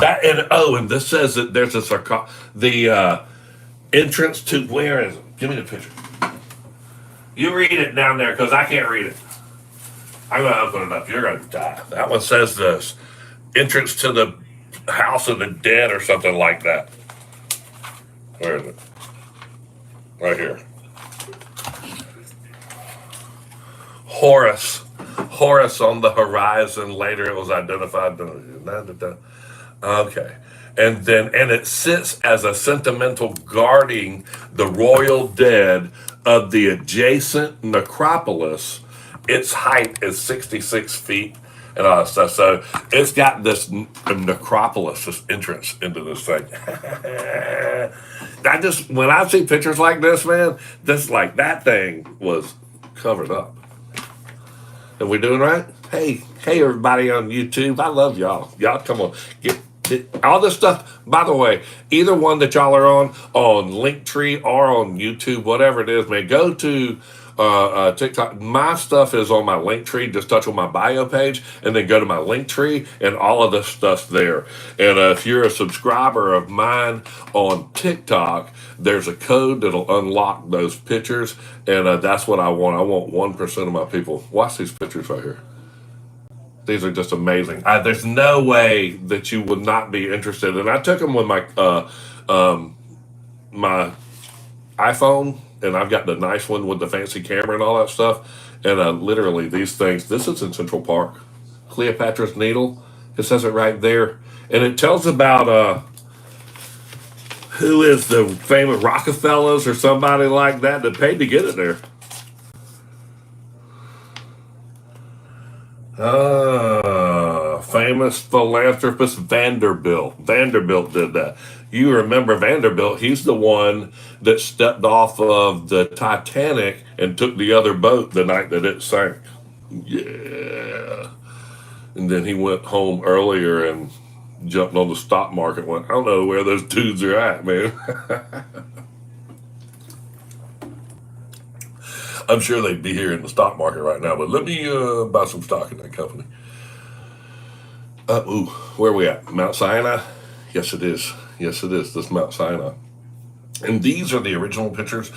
That and this says that there's a the entrance to where is it? Give me the picture. You read it down there because I can't read it. I'm gonna open it up. You're gonna die. That one says this entrance to the house of the dead or something like that. Where is it? Right here. Horus. Horus on the horizon. Later it was identified. Okay. And it sits as a sentimental guarding the royal dead of the adjacent necropolis. Its height is 66 feet and all that stuff. So it's got this necropolis, this entrance into this thing. When I see pictures like this, man, that thing was covered up. Are we doing right? Hey, everybody on YouTube. I love y'all. Y'all come on. Get all this stuff. By the way, either one that y'all are on Linktree or on YouTube, whatever it is, man, go to TikTok. My stuff is on my Linktree. Just touch on my bio page and then go to my Linktree, and all of this stuff's there. And if you're a subscriber of mine on TikTok, there's a code that'll unlock those pictures, and that's what I want. I want 1% of my people. Watch these pictures right here. These are just amazing. There's no way that you would not be interested. And I took them with my iPhone, and I've got the nice one with the fancy camera and all that stuff. And literally, these things. This is in Central Park, Cleopatra's Needle. It says it right there, and it tells about who is the famous Rockefellers or somebody like that paid to get it there. Famous philanthropist Vanderbilt. Vanderbilt did that. You remember Vanderbilt? He's the one that stepped off of the Titanic and took the other boat the night that it sank. Yeah. And then he went home earlier and jumped on the stock market. Went, I don't know where those dudes are at, man. I'm sure they'd be here in the stock market right now, but let me buy some stock in that company. Where are we at? Mount Sinai? Yes, it is. Yes, it is. This Mount Sinai. And these are the original pictures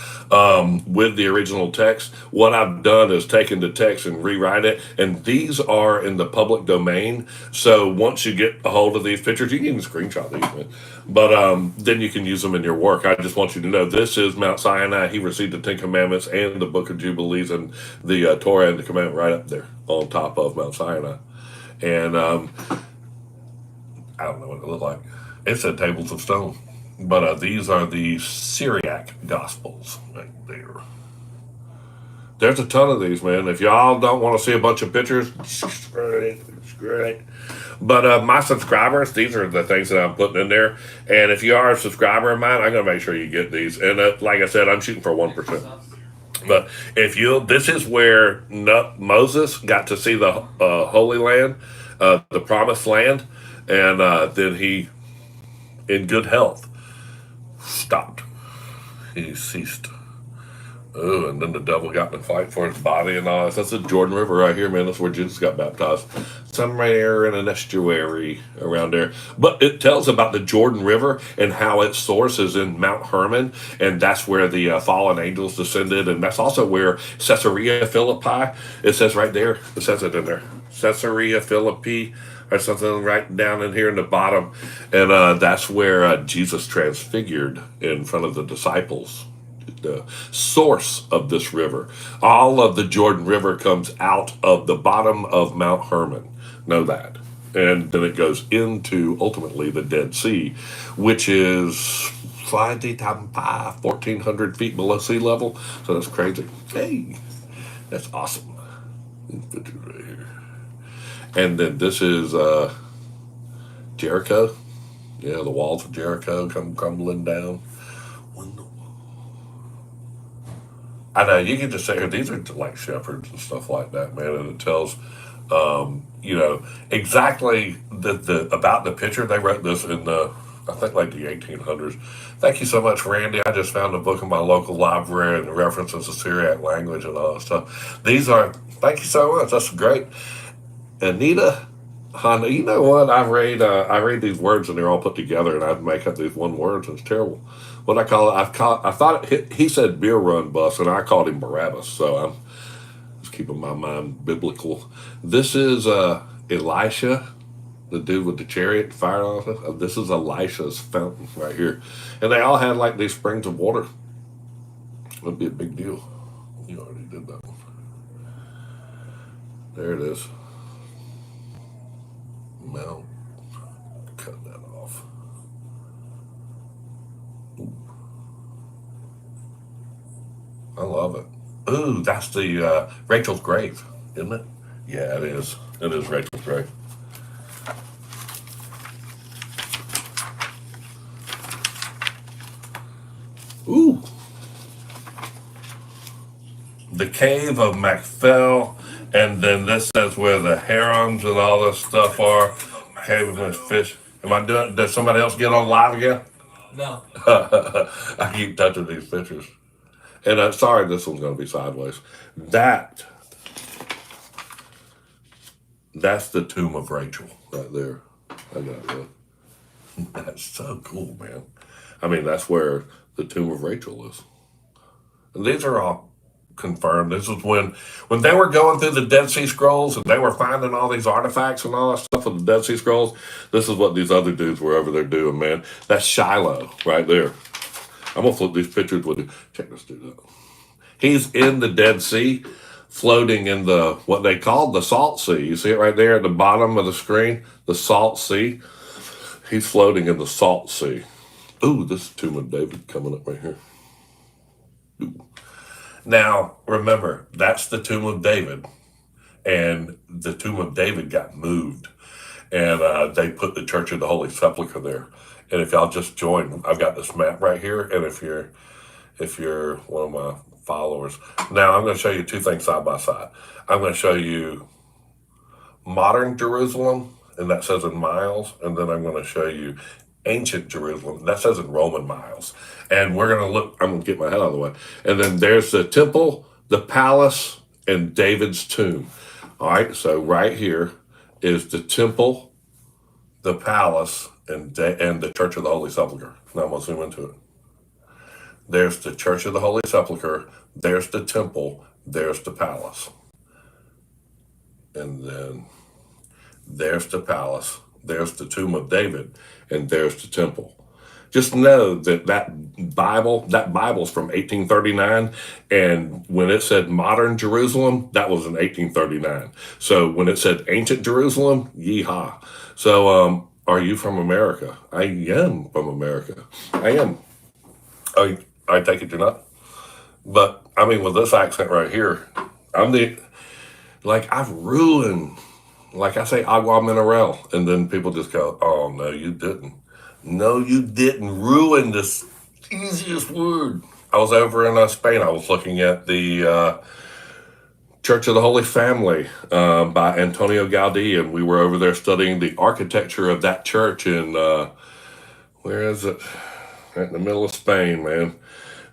with the original text. What I've done is taken the text and rewrite it. And these are in the public domain. So once you get a hold of these pictures, you can even screenshot these, man. But then you can use them in your work. I just want you to know this is Mount Sinai. He received the Ten Commandments and the Book of Jubilees and the Torah and the Commandment right up there on top of Mount Sinai. And I don't know what it looked like. It said tables of stone. But these are the Syriac Gospels right there. There's a ton of these, man. If y'all don't want to see a bunch of pictures, it's great. But my subscribers, these are the things that I'm putting in there. And if you are a subscriber of mine, I'm going to make sure you get these. And like I said, I'm shooting for 1%. But this is where Moses got to see the Holy Land, the Promised Land, and then he, in good health, stopped. He ceased. Oh, and then the devil got in a fight for his body and all that. That's the Jordan River right here, man. That's where Jesus got baptized. Somewhere in an estuary around there. But it tells about the Jordan River and how its source is in Mount Hermon, and that's where the fallen angels descended, and that's also where Caesarea Philippi, it says right there, it says it in there. Caesarea Philippi, or something right down in here in the bottom. And that's where Jesus transfigured in front of the disciples. The source of this river. All of the Jordan River comes out of the bottom of Mount Hermon. Know that. And then it goes into, ultimately, the Dead Sea, which is 1,400 feet below sea level. So that's crazy. Hey, that's awesome. Right here. And then this is Jericho. Yeah, the walls of Jericho come crumbling down. I know, you can just say, these are like shepherds and stuff like that, man. And it tells, exactly about the picture. They wrote this in I think like the 1800s. Thank you so much, Randy. I just found a book in my local library and it references the Syriac language and all that stuff. Thank you so much. That's great. Anita, You know what? I read these words and they're all put together, and I make up these one words, and it's terrible. What I call it, I thought he said beer run bus, and I called him Barabbas. So I'm just keeping my mind biblical. This is Elisha, the dude with the chariot fire on it. This is Elisha's fountain right here, and they all had like these springs of water. That'd be a big deal. You already did that one. There it is. Mount. Cut that off. I love it. Ooh, that's the Rachel's grave, isn't it? Yeah, it is. It is Rachel's grave. Ooh, the cave of Macphel, and then this says where the herons and all this stuff are. Cave of the fish. Am I doing? Does somebody else get on live again? No. I keep touching these pictures. And sorry, this one's going to be sideways. That's the tomb of Rachel right there. I got that. That's so cool, man. I mean, that's where the tomb of Rachel is. And these are all confirmed. This is when they were going through the Dead Sea Scrolls and they were finding all these artifacts and all that stuff of the Dead Sea Scrolls. This is what these other dudes were over there doing, man. That's Shiloh right there. I'm gonna flip these pictures with you. Check this dude out. He's in the Dead Sea, floating in the what they call the Salt Sea. You see it right there at the bottom of the screen, the Salt Sea. He's floating in the Salt Sea. Ooh, this is Tomb of David coming up right here. Ooh. Now, remember, that's the Tomb of David, and the Tomb of David got moved, and they put the Church of the Holy Sepulchre there. And if y'all just join, I've got this map right here, and if you're one of my followers, now I'm going to show you two things side by side. I'm going to show you modern Jerusalem, and that says in miles, and then I'm going to show you ancient Jerusalem, that says in Roman miles. And we're going to look, I'm going to get my head out of the way. And then there's the temple, the palace, and David's tomb. All right, so right here is the temple, the palace, and the Church of the Holy Sepulchre. Now I'm going to zoom into it. There's the Church of the Holy Sepulchre, there's the temple, there's the palace. And then there's the palace, there's the tomb of David, and there's the temple. Just know that Bible's from 1839, and when it said modern Jerusalem, that was in 1839. So when it said ancient Jerusalem, yeehaw. So are you from America? I am from America. I am. I take it you're not. But I mean, with this accent right here, I've ruined, like I say, agua mineral, and then people just go, "Oh no, you didn't. No, you didn't ruin this easiest word." I was over in Spain. I was looking at the Church of the Holy Family by Antonio Gaudí, and we were over there studying the architecture of that church in where is it? Right in the middle of Spain, man.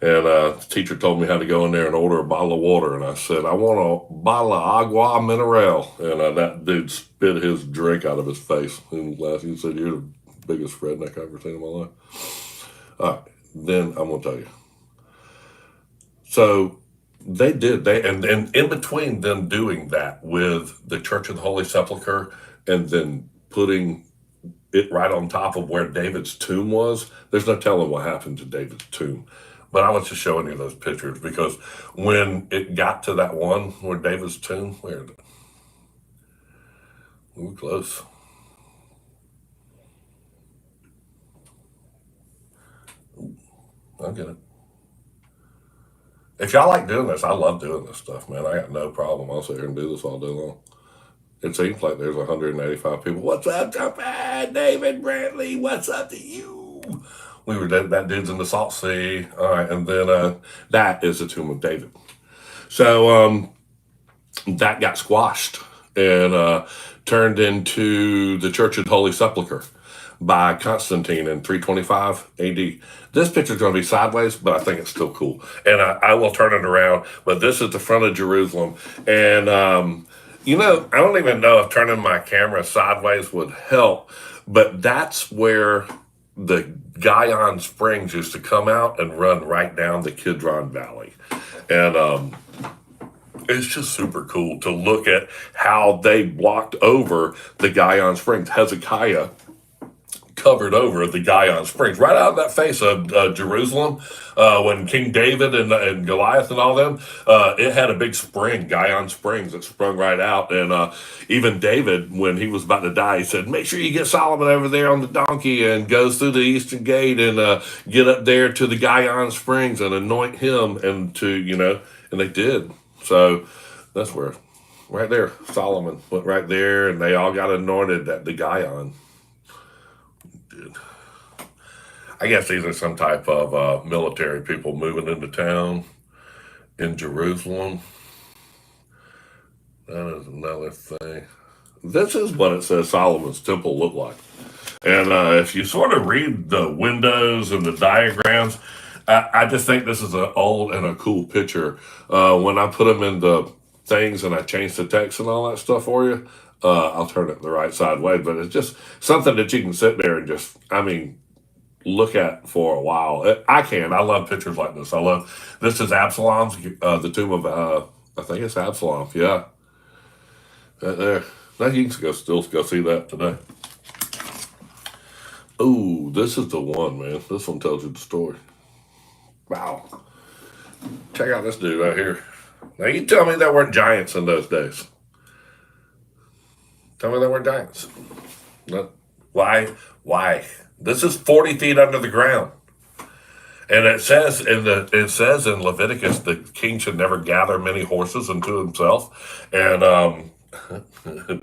And the teacher told me how to go in there and order a bottle of water. And I said, I want a bottle of agua mineral. And that dude spit his drink out of his face. And he said, you're the biggest redneck I've ever seen in my life. All right, then I'm going to tell you. So they did. And in between them doing that with the Church of the Holy Sepulchre and then putting it right on top of where David's tomb was, there's no telling what happened to David's tomb. But I was just showing you those pictures because when it got to that one where David's tomb, where is it? We were close. I get it. If y'all like doing this, I love doing this stuff, man. I got no problem. I'll sit here and do this all day long. It seems like there's 185 people. What's up, Trumpet? David Brantley, what's up to you? We were dead. That dude's in the Salt Sea. All right, and then that is the tomb of David. So that got squashed and turned into the Church of the Holy Sepulchre by Constantine in 325 AD. This picture's going to be sideways, but I think it's still cool. And I will turn it around. But this is the front of Jerusalem, and I don't even know if turning my camera sideways would help, but that's where the Guyon Springs used to come out and run right down the Kidron Valley. And it's just super cool to look at how they blocked over the Guyon Springs. Hezekiah covered over the Guyon Springs, right out of that face of Jerusalem. When King David and Goliath and all them, it had a big spring, Guyon Springs, that sprung right out. And even David, when he was about to die, he said, "Make sure you get Solomon over there on the donkey and goes through the eastern gate and get up there to the Guyon Springs and anoint him." And they did. So that's where, right there, Solomon went right there, and they all got anointed at the Guyon. I guess these are some type of military people moving into town in Jerusalem. That is another thing. This is what it says Solomon's temple looked like. And if you sort of read the windows and the diagrams, I just think this is an old and a cool picture. When I put them in the things and I change the text and all that stuff for you, I'll turn it the right side way. But it's just something that you can sit there and just, look at for a while. I love pictures like this. This is Absalom's, the tomb of, I think it's Absalom. Yeah. Right there. Now you can still go see that today. Oh, this is the one, man. This one tells you the story. Wow. Check out this dude right here. Now you tell me there weren't giants in those days. Tell me there weren't giants. No. Why? Why? This is 40 feet under the ground. And it says in Leviticus the king should never gather many horses unto himself. And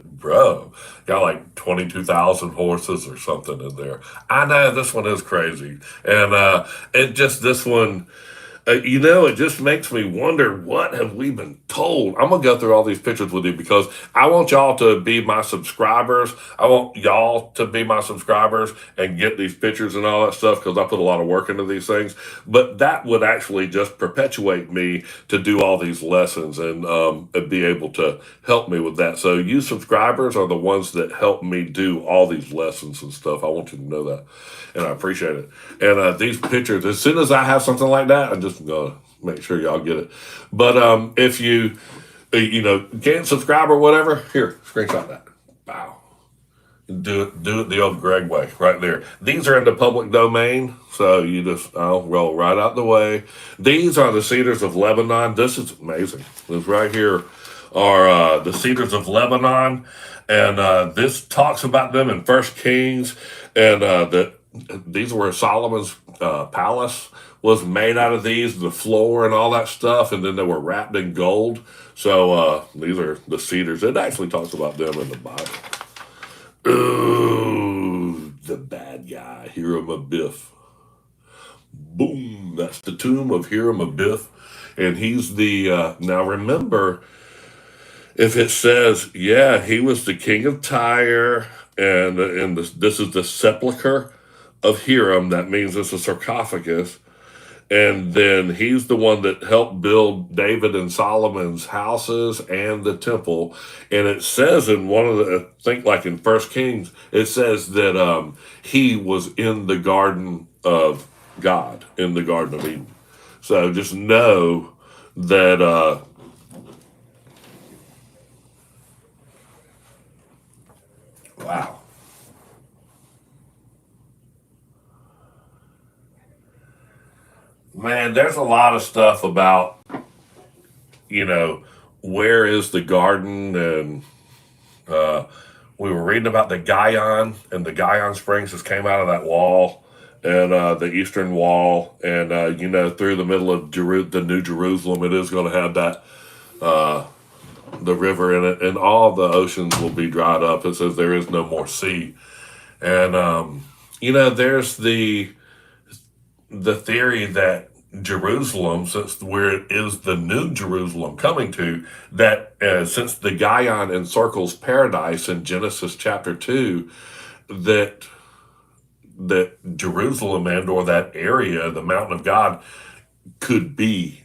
bro, got like 22,000 horses or something in there. I know this one is crazy. And this one, it just makes me wonder, what have we been told? I'm going to go through all these pictures with you because I want y'all to be my subscribers. I want y'all to be my subscribers and get these pictures and all that stuff because I put a lot of work into these things. But that would actually just perpetuate me to do all these lessons and be able to help me with that. So you subscribers are the ones that help me do all these lessons and stuff. I want you to know that. And I appreciate it. And these pictures, as soon as I have something like that, I just make sure y'all get it. But if you can't subscribe or whatever, here, screenshot that. Wow. Do it the old Greg way, right there. These are in the public domain, so I'll roll right out the way. These are the cedars of Lebanon. This is amazing. This right here are the cedars of Lebanon, and this talks about them in First Kings, and these were Solomon's palace was made out of these, the floor and all that stuff, and then they were wrapped in gold. So these are the cedars. It actually talks about them in the Bible. Ooh, the bad guy, Hiram Abiff. Boom, that's the tomb of Hiram Abiff. And he's now remember, if it says, yeah, he was the king of Tyre, and this is the sepulcher of Hiram, that means it's a sarcophagus. And then he's the one that helped build David and Solomon's houses and the temple. And it says in one of the, I think like in First Kings, it says that he was in the garden of God, in the Garden of Eden. So just know that wow. Man, there's a lot of stuff about, where is the garden, and we were reading about the Guyon, and the Guyon Springs just came out of that wall, and the eastern wall, and through the middle of the New Jerusalem, it is going to have that the river in it, and all the oceans will be dried up. It says there is no more sea, and there's the theory that Jerusalem, since where it is the new Jerusalem coming to, that since the Guyon encircles paradise in Genesis chapter 2, that Jerusalem and or that area, the mountain of God, could be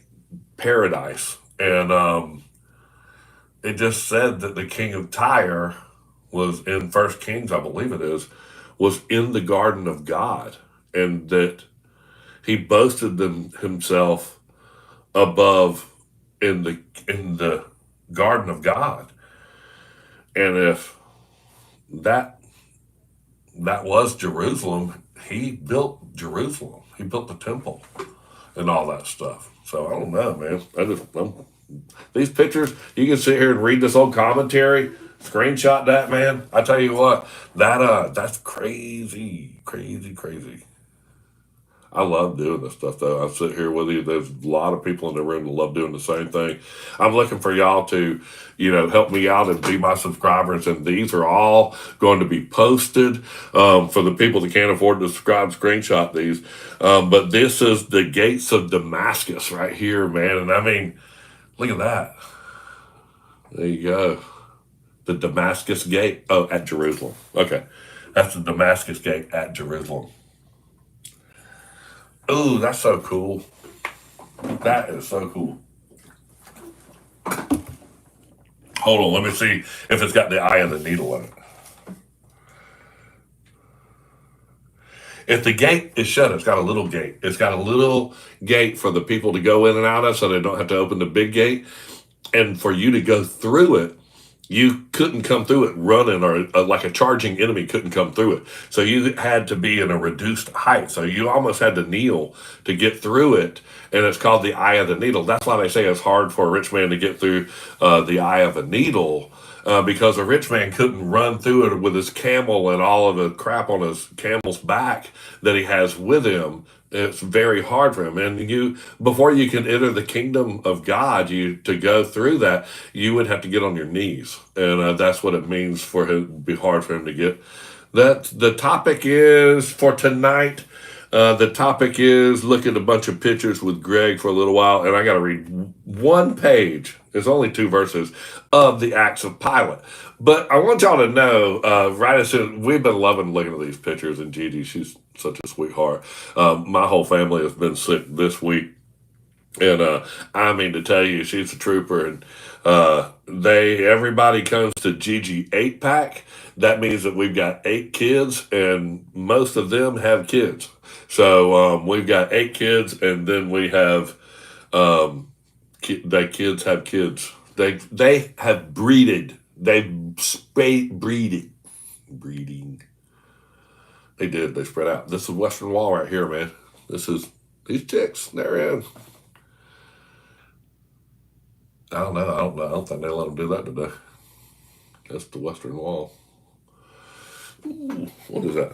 paradise. And it just said that the king of Tyre was in First Kings, I believe it is, was in the garden of God, and that he boasted himself above in the garden of God. And if that that was Jerusalem, he built Jerusalem. He built the temple and all that stuff. So I don't know, man. These pictures, you can sit here and read this old commentary, screenshot that, man. I tell you what, that's crazy, crazy, crazy. I love doing this stuff, though. I sit here with you. There's a lot of people in the room that love doing the same thing. I'm looking for y'all to, help me out and be my subscribers. And these are all going to be posted for the people that can't afford to subscribe, screenshot these. But this is the gates of Damascus right here, man. And I mean, look at that. There you go. The Damascus gate. Oh, at Jerusalem. Okay. That's the Damascus gate at Jerusalem. Ooh, that's so cool. That is so cool. Hold on, let me see if it's got the eye of the needle in it. If the gate is shut, it's got a little gate. It's got a little gate for the people to go in and out of so they don't have to open the big gate. And for you to go through it, you couldn't come through it running, or like a charging enemy couldn't come through it. So you had to be in a reduced height. So you almost had to kneel to get through it. And it's called the eye of the needle. That's why they say it's hard for a rich man to get through the eye of a needle. Because a rich man couldn't run through it with his camel and all of the crap on his camel's back that he has with him. It's very hard for him. And before you can enter the kingdom of God, to go through that, you would have to get on your knees. And that's what it means for him, it'd be hard for him to get. That the topic is for tonight. The topic is look at a bunch of pictures with Greg for a little while, and I got to read one page. There's only 2 verses of the Acts of Pilate. But I want y'all to know, right as soon, we've been loving looking at these pictures, and Gigi, she's such a sweetheart. My whole family has been sick this week. And I mean to tell you, she's a trooper, and everybody comes to Gigi 8-pack. That means that we've got 8 kids, and most of them have kids. So we've got 8 kids, and then we have kids have kids. They have breeded. They've breeding. They did. They spread out. This is Western Wall right here, man. This is these chicks. They're in. I don't know. I don't think they let them do that today. That's the Western Wall. Ooh, what is that?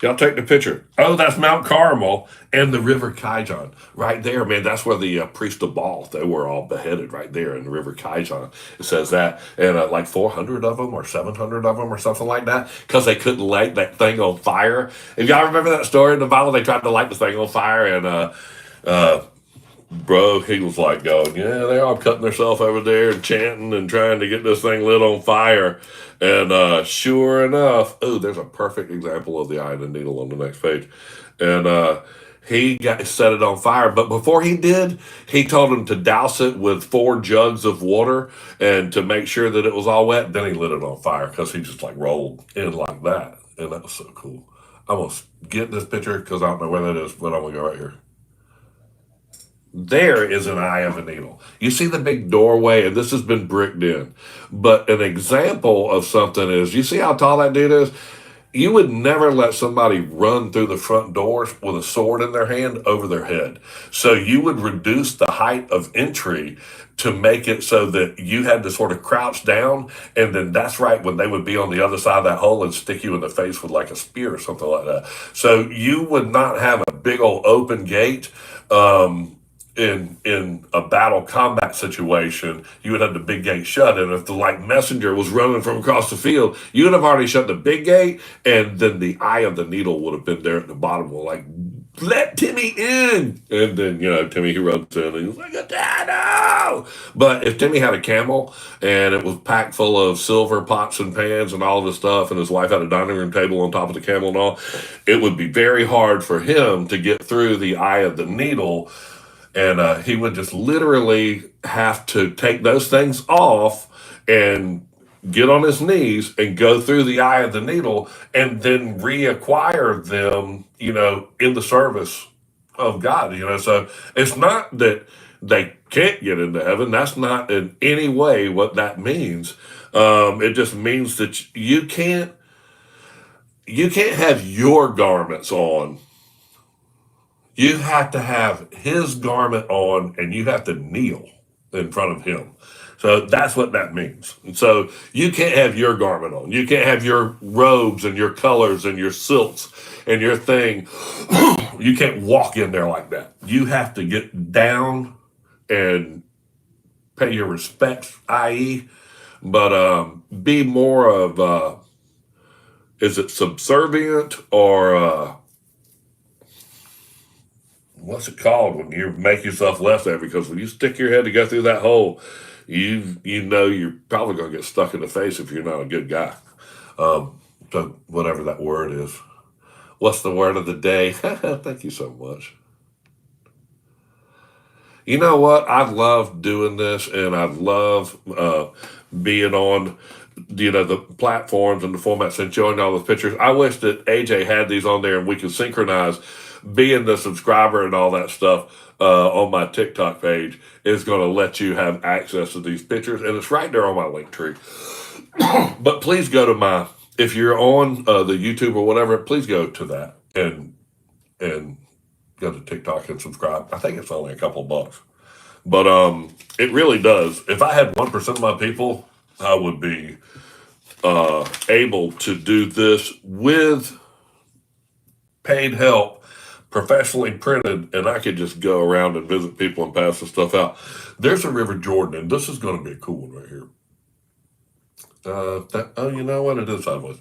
Y'all take the picture. Oh, that's Mount Carmel and the River Kaijon. Right there, man. That's where the priest of Baal, they were all beheaded right there in the River Kaijon. It says that. And like 400 of them or 700 of them or something like that, because they couldn't light that thing on fire. If y'all remember that story in the Bible, they tried to light the thing on fire, and bro, he was like going, yeah, they're all cutting themselves over there and chanting and trying to get this thing lit on fire. And sure enough, there's a perfect example of the eye of the needle on the next page. And he set it on fire. But before he did, he told him to douse it with 4 jugs of water and to make sure that it was all wet. Then he lit it on fire because he just like rolled in like that. And that was so cool. I'm going to get this picture because I don't know where that is, but I'm going to go right here. There is an eye of a needle. You see the big doorway, and this has been bricked in. But an example of something is, you see how tall that dude is? You would never let somebody run through the front doors with a sword in their hand over their head. So you would reduce the height of entry to make it so that you had to sort of crouch down, and then that's right when they would be on the other side of that hole and stick you in the face with like a spear or something like that. So you would not have a big old open gate. In a battle combat situation, you would have the big gate shut, and if the messenger was running from across the field, you would have already shut the big gate, and then the eye of the needle would have been there at the bottom, like, let Timmy in. And then Timmy, he runs in and he's like, no. But if Timmy had a camel and it was packed full of silver pots and pans and all this stuff, and his wife had a dining room table on top of the camel and all, it would be very hard for him to get through the eye of the needle. And he would just literally have to take those things off and get on his knees and go through the eye of the needle and then reacquire them, in the service of God. So it's not that they can't get into heaven. That's not in any way what that means. It just means that you can't have your garments on. You have to have his garment on, and you have to kneel in front of him. So that's what that means. And so you can't have your garment on. You can't have your robes and your colors and your silks and your thing. You can't walk in there like that. You have to get down and pay your respects, i.e., but be more of, is it subservient or what's it called when you make yourself less there? Because when you stick your head to go through that hole, you know you're probably going to get stuck in the face if you're not a good guy. So whatever that word is. What's the word of the day? Thank you so much. You know what? I love doing this, and I love being on, the platforms and the formats and showing all the pictures. I wish that AJ had these on there and we could synchronize. Being the subscriber and all that stuff on my TikTok page is going to let you have access to these pictures, and it's right there on my link tree. But please go to if you're on the YouTube or whatever, please go to that and go to TikTok and subscribe. I think it's only a couple bucks, but it really does. If I had 1% of my people, I would be able to do this with paid help, professionally printed, and I could just go around and visit people and pass the stuff out. There's a River Jordan, and this is going to be a cool one right here. You know what? It is sideways.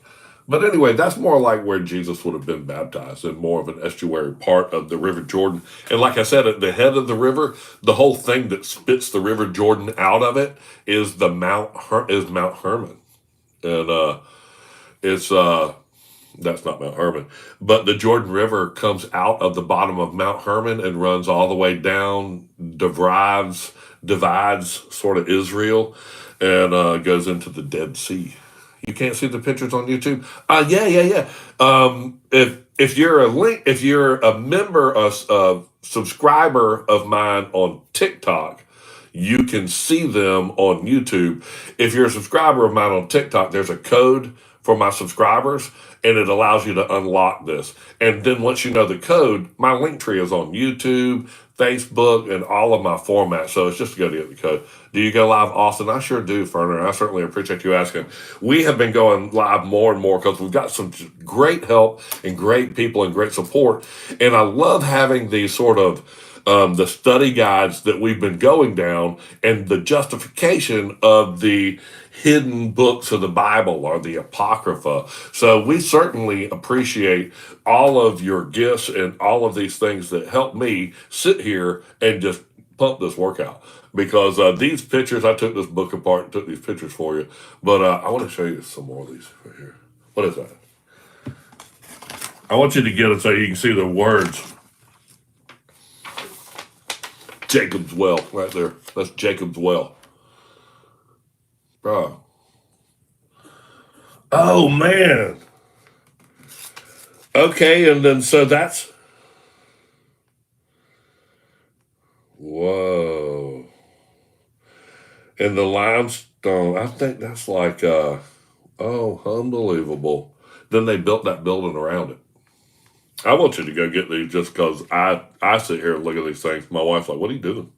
But anyway, that's more like where Jesus would have been baptized, and more of an estuary part of the River Jordan. And like I said, at the head of the river, the whole thing that spits the River Jordan out of it is Mount Hermon, and it's that's not Mount Hermon, but the Jordan River comes out of the bottom of Mount Hermon and runs all the way down, divides sort of Israel, and goes into the Dead Sea. You can't see the pictures on YouTube. Yeah. If you're a member, a subscriber of mine on TikTok, you can see them on YouTube. If you're a subscriber of mine on TikTok, there's a code for my subscribers, and it allows you to unlock this. And then once you know the code, my link tree is on YouTube, Facebook, and all of my formats. So it's just to go to get the code. Do you go live, Austin? I sure do, Ferner. I certainly appreciate you asking. We have been going live more and more because we've got some great help and great people and great support. And I love having these sort of the study guides that we've been going down and the justification of the hidden books of the Bible or the Apocrypha. So we certainly appreciate all of your gifts and all of these things that help me sit here and just pump this workout. Because these pictures, I took this book apart and took these pictures for you. But I want to show you some more of these right here. What is that? I want you to get it so you can see the words. Jacob's Well, right there. That's Jacob's Well. Bro. Oh, man. Okay, and then so that's... Whoa. And the limestone, I think that's like, unbelievable. Then they built that building around it. I want you to go get these just because I sit here and look at these things. My wife's like, what are you doing?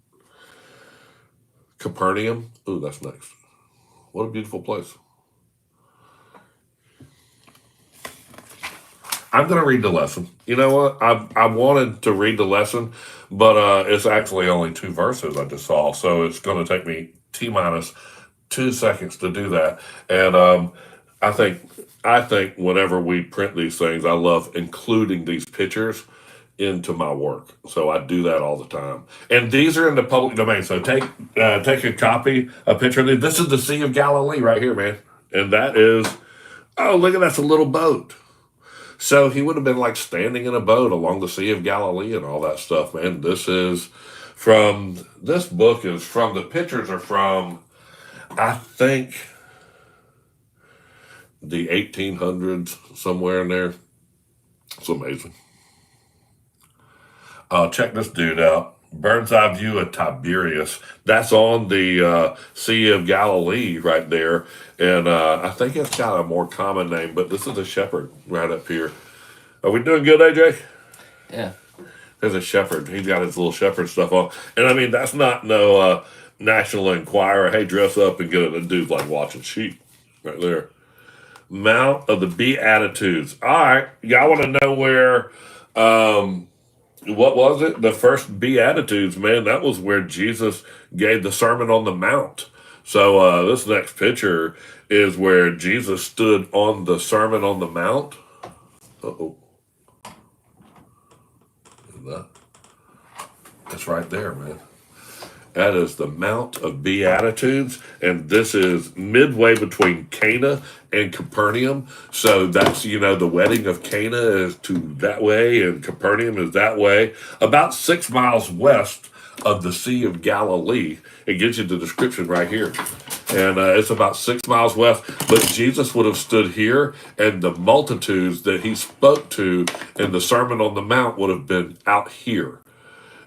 Capernaum? Ooh, that's next. What a beautiful place. I'm going to read the lesson. You know what? I wanted to read the lesson, but it's actually only 2 verses I just saw. So it's going to take me T-minus 2 seconds to do that. And I think whenever we print these things, I love including these pictures into my work. So I do that all the time. And these are in the public domain. So take a copy, a picture of these. This is the Sea of Galilee right here, man. And that is, oh, look at that's a little boat. So he would have been like standing in a boat along the Sea of Galilee and all that stuff, man. This is this book is from, the pictures are from, I think, the 1800s, somewhere in there. It's amazing. Check this dude out. Bird's eye view of Tiberias. That's on the Sea of Galilee right there. And I think it's got a more common name, but this is a shepherd right up here. Are we doing good, AJ? Yeah. There's a shepherd. He's got his little shepherd stuff on. And I mean, that's not no National Enquirer. Hey, dress up and get it. The dude's like watching sheep right there. Mount of the Beatitudes. All right. Y'all want to know where, what was it? The first Beatitudes, man. That was where Jesus gave the Sermon on the Mount. So this next picture is where Jesus stood on the Sermon on the Mount. Uh-oh. That's right there, man. That is the Mount of Beatitudes, and this is midway between Cana and Capernaum. So that's, the wedding of Cana is to that way, and Capernaum is that way. About 6 miles west of the Sea of Galilee. It gives you the description right here. And it's about 6 miles west. But Jesus would have stood here, and the multitudes that he spoke to in the Sermon on the Mount would have been out here.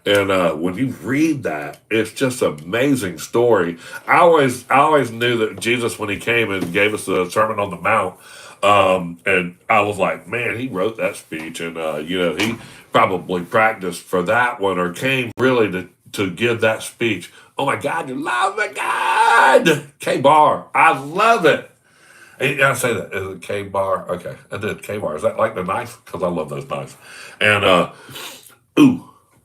And when you read that, it's just an amazing story. I always knew that Jesus, when he came and gave us the Sermon on the Mount, and I was like, man, he wrote that speech, and he probably practiced for that one, or came really to give that speech. Oh my God, you love it, God! K-Bar, I love it. And I say that, is it K-Bar? Okay, I did K-Bar. Is that like the knife? Because I love those knives. And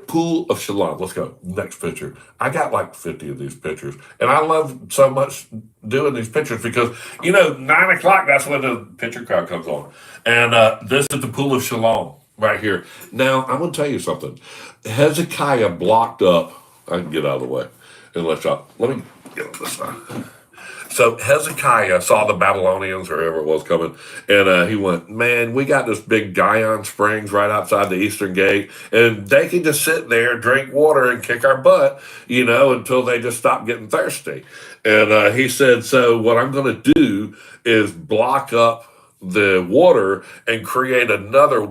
Pool of Shalom. Let's go. Next picture. I got like 50 of these pictures. And I love so much doing these pictures because, 9 o'clock, that's when the picture crowd comes on. And this is the Pool of Shalom right here. Now, I'm going to tell you something. Hezekiah blocked up. I can get out of the way and let me get on this side. So Hezekiah saw the Babylonians, or whoever it was, coming, and he went, man, we got this big Gion Springs right outside the Eastern Gate, and they can just sit there, drink water, and kick our butt, until they just stop getting thirsty. And he said, so what I'm going to do is block up the water and create another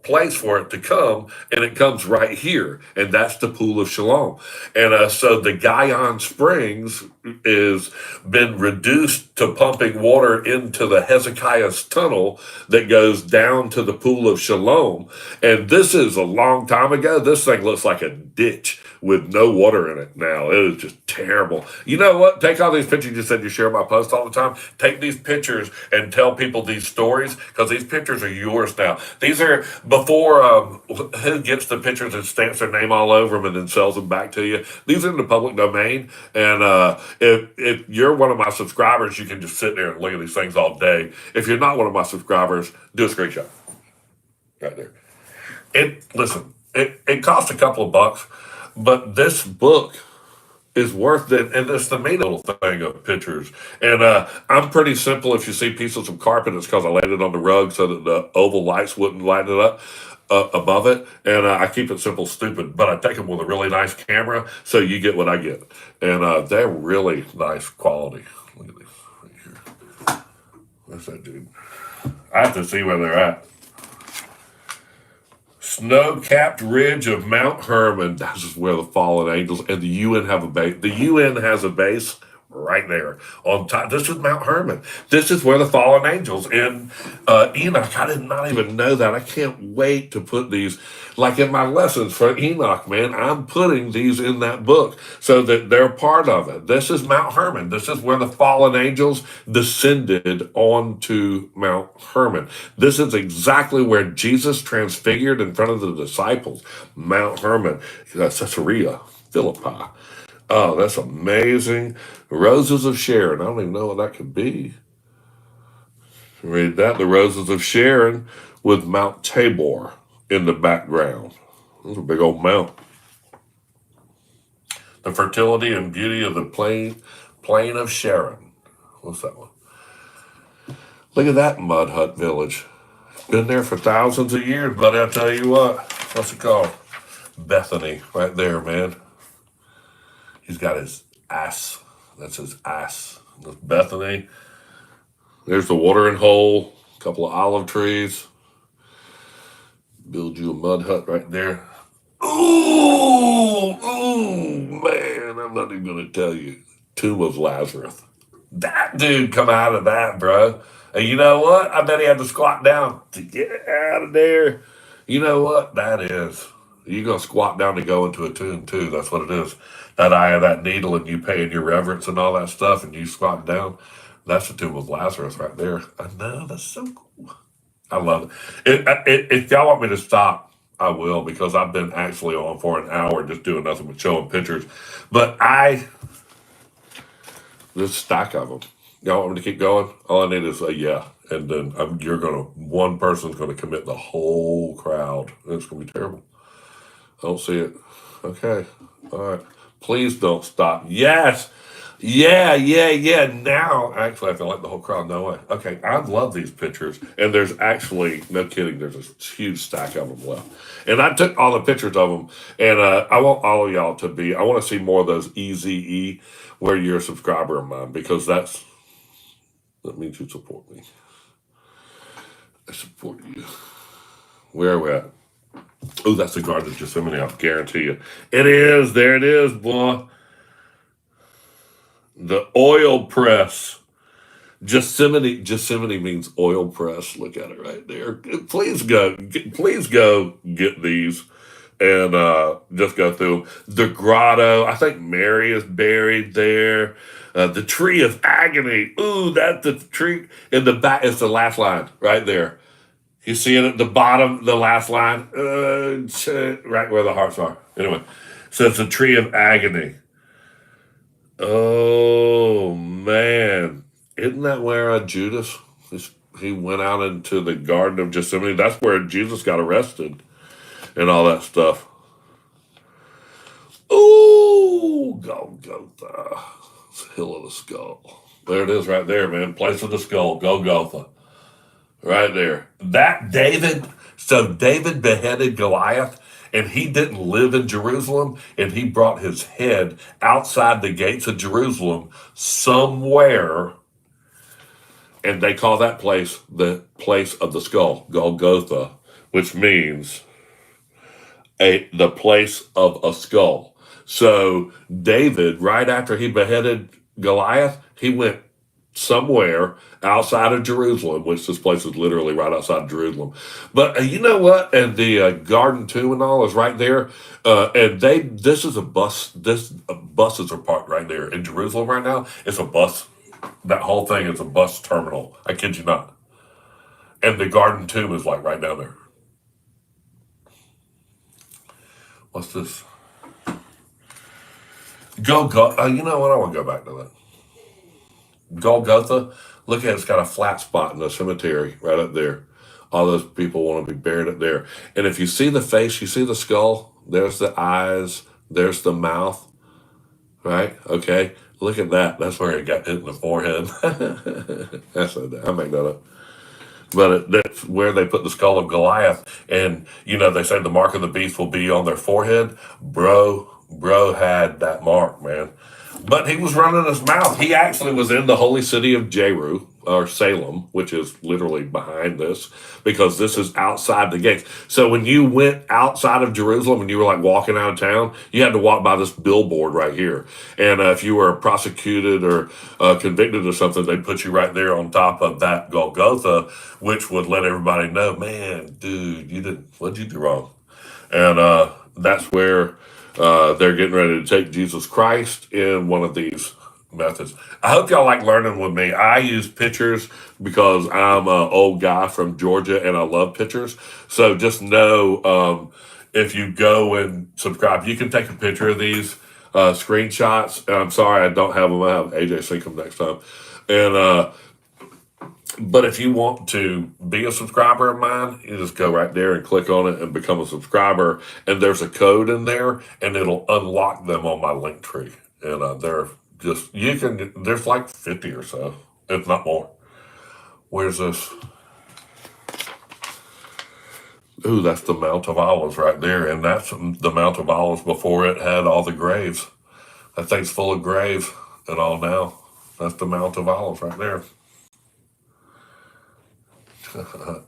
place for it to come, and it comes right here, and that's the Pool of Shalom. And so the Gion Springs is been reduced to pumping water into the Hezekiah's tunnel that goes down to the Pool of Shalom. And this is a long time ago. This thing looks like a ditch with no water in it now. It is just terrible. You know what? Take all these pictures. You said you share my post all the time. Take these pictures and tell people these stories, because these pictures are yours now. These are before who gets the pictures and stamps their name all over them and then sells them back to you. These are in the public domain. And if you're one of my subscribers, you can just sit there and look at these things all day. If you're not one of my subscribers, do a screenshot right there. It costs a couple of bucks. But this book is worth it, and it's the main little thing of pictures. And I'm pretty simple. If you see pieces of carpet, it's because I laid it on the rug so that the oval lights wouldn't light it up above it. And I keep it simple, stupid, but I take them with a really nice camera, so you get what I get. And they're really nice quality. Look at these right here. Where's that dude? I have to see where they're at. Snow-capped ridge of Mount Hermon. This is where the fallen angels and the UN have a base. The UN has a base right there on top. This is Mount Hermon. This is where the fallen angels in Enoch. I did not even know that. I can't wait to put these, like in my lessons for Enoch, man. I'm putting these in that book so that they're part of it. This is Mount Hermon. This is where the fallen angels descended onto Mount Hermon. This is exactly where Jesus transfigured in front of the disciples. Mount Hermon, Caesarea Philippi. Oh, that's amazing. Roses of Sharon. I don't even know what that could be. Read that. The Roses of Sharon with Mount Tabor in the background. That's a big old mount. The fertility and beauty of the plain of Sharon. What's that one? Look at that mud hut village. Been there for thousands of years, but I'll tell you what. What's it called? Bethany, right there, man. He's got his ass. That's his ass. That's Bethany. There's the watering hole. A couple of olive trees. Build you a mud hut right there. Ooh, man, I'm not even going to tell you. Tomb of Lazarus. That dude come out of that, bro. And you know what? I bet he had to squat down to get out of there. You know what? That is. You're going to squat down to go into a tomb, too. That's what it is. That eye of that needle, and you paying your reverence and all that stuff, and you squat down. That's the tomb of Lazarus right there. I know. That's so cool. I love if y'all want me to stop, I will, because I've been actually on for an hour just doing nothing but showing pictures. But this stack of them. Y'all want me to keep going? All I need is a yeah, and then one person's gonna commit the whole crowd. It's gonna be terrible. I don't see it. Okay, all right. Please don't stop. Yes. Yeah. Now, actually, I feel like the whole crowd. No way. Okay, I love these pictures, and there's actually no kidding. There's a huge stack of them left, and I took all the pictures of them, and I want all of y'all to be. I want to see more of those EZE where you're a subscriber of mine, because that means you support me. I support you. Where are we at? Oh, that's the Garden of Gethsemane. I guarantee you, it is. There it is, boy. The oil press. Gethsemane means oil press. Look at it right there. Please go get these and just go through the grotto. I think Mary is buried there. The tree of agony. Ooh, that's the tree in the back. It's the last line right there. You see it at the bottom, the last line, right where the hearts are. Anyway, so it's the tree of agony. Oh man, isn't that where Judas? He went out into the Garden of Gethsemane. That's where Jesus got arrested and all that stuff. Ooh, Golgotha, Hill of the Skull. There it is, right there, man. Place of the skull, Golgotha, right there. That David. So David beheaded Goliath, and he didn't live in Jerusalem, and he brought his head outside the gates of Jerusalem somewhere, and they call that place the place of the skull, Golgotha, which means the place of a skull. So David, right after he beheaded Goliath, he went somewhere outside of Jerusalem, which this place is literally right outside of Jerusalem. But you know what? And the garden tomb and all is right there. And this is a bus. Buses are parked right there in Jerusalem right now. It's a bus. That whole thing is a bus terminal. I kid you not. And the garden tomb is like right down there. What's this? Go. You know what? I want to go back to that. Golgotha, look at it, it's got a flat spot in the cemetery right up there. All those people want to be buried up there. And if you see the face, you see the skull, there's the eyes, there's the mouth, right? Okay, look at that. That's where it got hit in the forehead. I make that up. But that's where they put the skull of Goliath. And, they say the mark of the beast will be on their forehead. Bro had that mark, man. But he was running his mouth. He actually was in the holy city of Jeru, or Salem, which is literally behind this, because this is outside the gates. So when you went outside of Jerusalem and you were like walking out of town, you had to walk by this billboard right here. And if you were prosecuted or convicted or something, they'd put you right there on top of that Golgotha, which would let everybody know, man, dude, what'd you do wrong? And that's where they're getting ready to take Jesus Christ in one of these methods. I hope y'all like learning with me. I use pictures because I'm an old guy from Georgia and I love pictures. So just know if you go and subscribe, you can take a picture of these screenshots. And I'm sorry I don't have them. I have AJ sync them next time. And but if you want to be a subscriber of mine, you just go right there and click on it and become a subscriber. And there's a code in there, and it'll unlock them on my link tree. And there's like 50 or so, if not more. Where's this? Ooh, that's the Mount of Olives right there. And that's the Mount of Olives before it had all the graves. That thing's full of grave and all now. That's the Mount of Olives right there.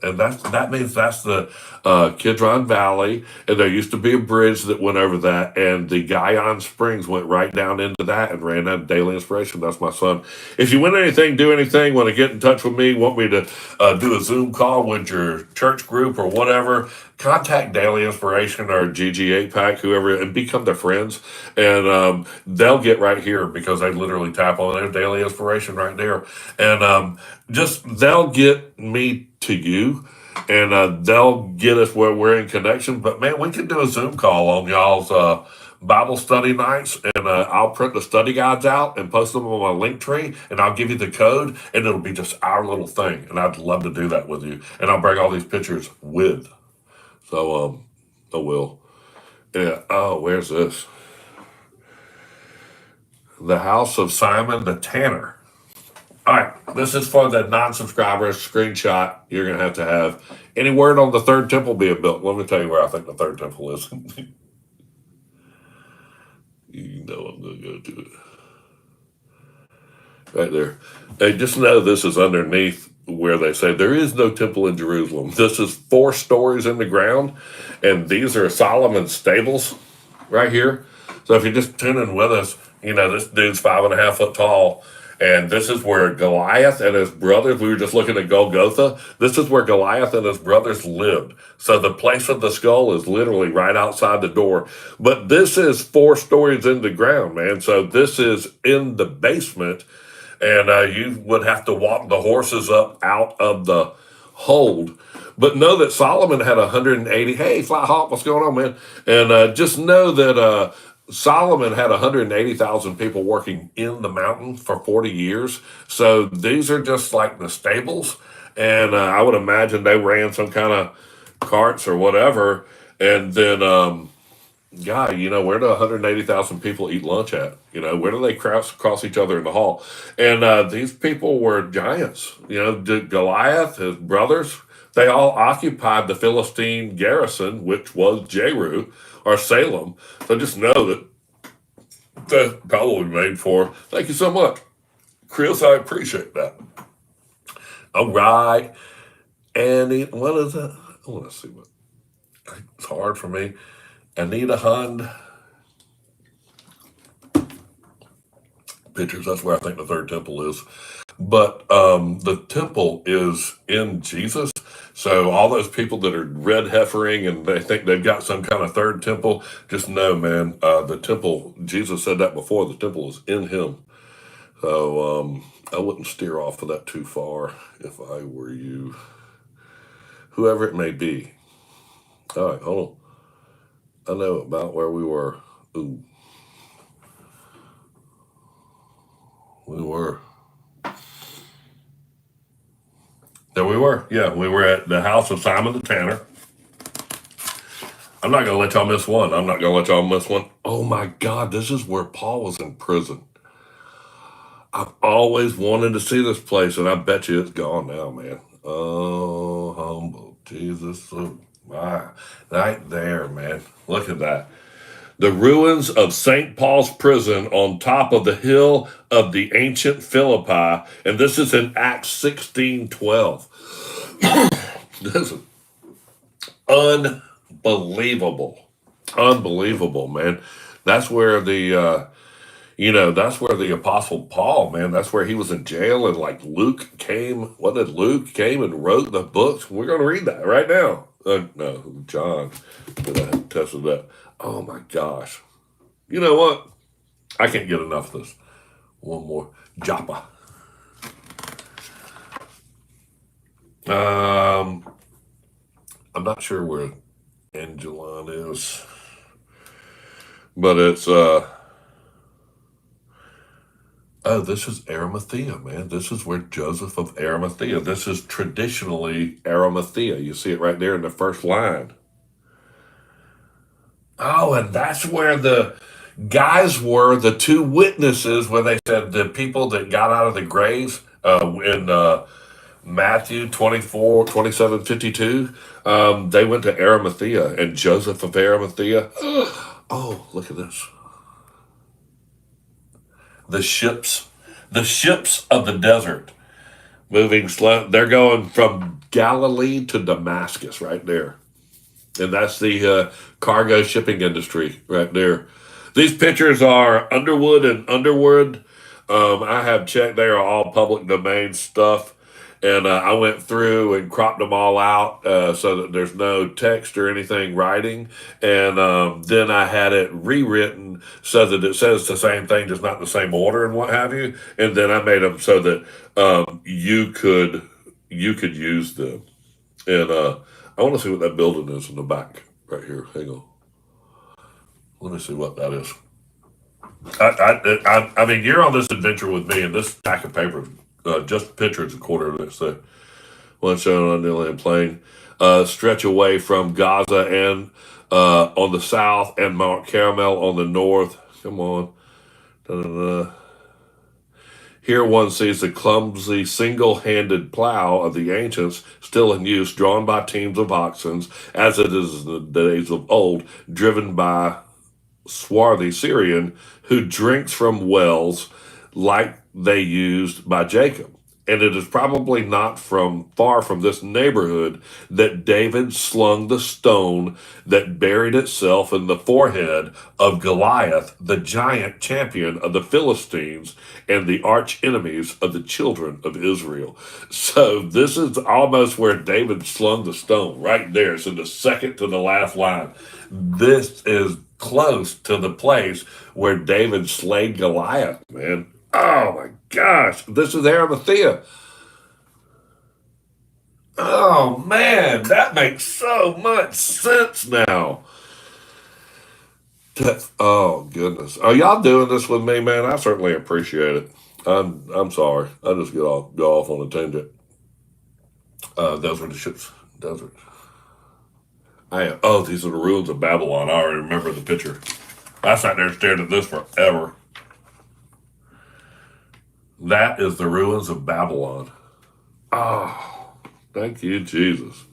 And that means that's the Kidron Valley, and there used to be a bridge that went over that, and the Guyon Springs went right down into that and ran out of daily inspiration. That's my son. If you win anything, do anything, want to get in touch with me, want me to do a Zoom call with your church group or whatever, contact Daily Inspiration or GG8 Pack, whoever, and become their friends. And they'll get right here because they literally tap on their Daily Inspiration right there. And just they'll get me to you, and they'll get us where we're in connection. But man, we can do a Zoom call on y'all's Bible study nights, and I'll print the study guides out and post them on my link tree, and I'll give you the code, and it'll be just our little thing. And I'd love to do that with you. And I'll bring all these pictures with. So I will. Yeah. Oh, where's this? The House of Simon the Tanner. All right, this is for the non-subscribers screenshot. You're going to have any word on the third temple being built. Let me tell you where I think the third temple is. You know I'm going to go to it. Right there. Hey, just know this is underneath where they say there is no temple in Jerusalem. This is 4 stories in the ground, and these are Solomon's stables right here. So if you're just tuning with us, you know, this dude's 5.5 foot tall. And this is where Goliath and his brothers, we were just looking at Golgotha. This is where Goliath and his brothers lived. So the place of the skull is literally right outside the door. But this is 4 stories in the ground, man. So this is in the basement. And you would have to walk the horses up out of the hold. But know that Solomon had 180. Hey, Fly Hawk, what's going on, man? And just know that Solomon had 180,000 people working in the mountain for 40 years. So these are just like the stables. And I would imagine they ran some kind of carts or whatever. And then, you know, where do 180,000 people eat lunch at? You know, where do they cross each other in the hall? And these people were giants. You know, Goliath, his brothers, they all occupied the Philistine garrison, which was Jeru or Salem. So just know that that's probably made for. Thank you so much, Chris. I appreciate that. All right. And what is that? I want to see what. It's hard for me. Anita Hund. Pictures. That's where I think the third temple is. But the temple is in Jesus. So all those people that are red heifering and they think they've got some kind of third temple, just know, man, the temple, Jesus said that before, the temple is in him. So I wouldn't steer off of that too far if I were you, whoever it may be. All right, hold on. I know about where we were. Ooh. We were. There we were. Yeah, we were at the house of Simon the Tanner. I'm not going to let y'all miss one. I'm not going to let y'all miss one. Oh my God, this is where Paul was in prison. I've always wanted to see this place, and I bet you it's gone now, man. Oh, humble Jesus. Wow. Right there, man. Look at that. The ruins of St. Paul's prison on top of the hill of the ancient Philippi. And this is in Acts 16:12. This is unbelievable. Unbelievable, man. That's where that's where the Apostle Paul, man, that's where he was in jail. And like Luke came and wrote the books. We're going to read that right now. No, John. But I haven't tested that. Oh my gosh. You know what? I can't get enough of this. One more. Joppa. I'm not sure where Angelon is. But it's this is Arimathea, man. This is where Joseph of Arimathea. This is traditionally Arimathea. You see it right there in the first line. Oh, and that's where the guys were, the 2 witnesses, where they said the people that got out of the graves in Matthew 24:27-52. They went to Arimathea, and Joseph of Arimathea. Oh, look at this. the ships, the ships of the desert moving slow. They're going from Galilee to Damascus right there. And that's the cargo shipping industry right there. These pictures are Underwood and Underwood. I have checked; they are all public domain stuff, and I went through and cropped them all out so that there's no text or anything writing. And then I had it rewritten so that it says the same thing, just not in the same order and what have you. And then I made them so that you could use them. And I want to see what that building is in the back right here. Hang on. Let me see what that is. I mean, you're on this adventure with me, and this stack of paper, just pictures, a quarter of this thing. One shown on the land plain, stretch away from Gaza and on the south, and Mount Carmel on the north. Come on. Da-da-da. Here one sees the clumsy single-handed plow of the ancients still in use, drawn by teams of oxen, as it is in the days of old, driven by swarthy Syrian who drinks from wells like they used by Jacob. And it is probably not from far from this neighborhood that David slung the stone that buried itself in the forehead of Goliath, the giant champion of the Philistines and the arch enemies of the children of Israel. So this is almost where David slung the stone, right there. It's in the second to the last line. This is close to the place where David slayed Goliath, man. Oh my gosh, this is Arimathea. Oh man, that makes so much sense now. Oh goodness, are y'all doing this with me, man? I certainly appreciate it. I'm sorry, I just go off on a tangent. Those were the ships. Desert. These are the ruins of Babylon. I already remember the picture. I sat there and stared at this forever. That is the ruins of Babylon. Oh, thank you, Jesus.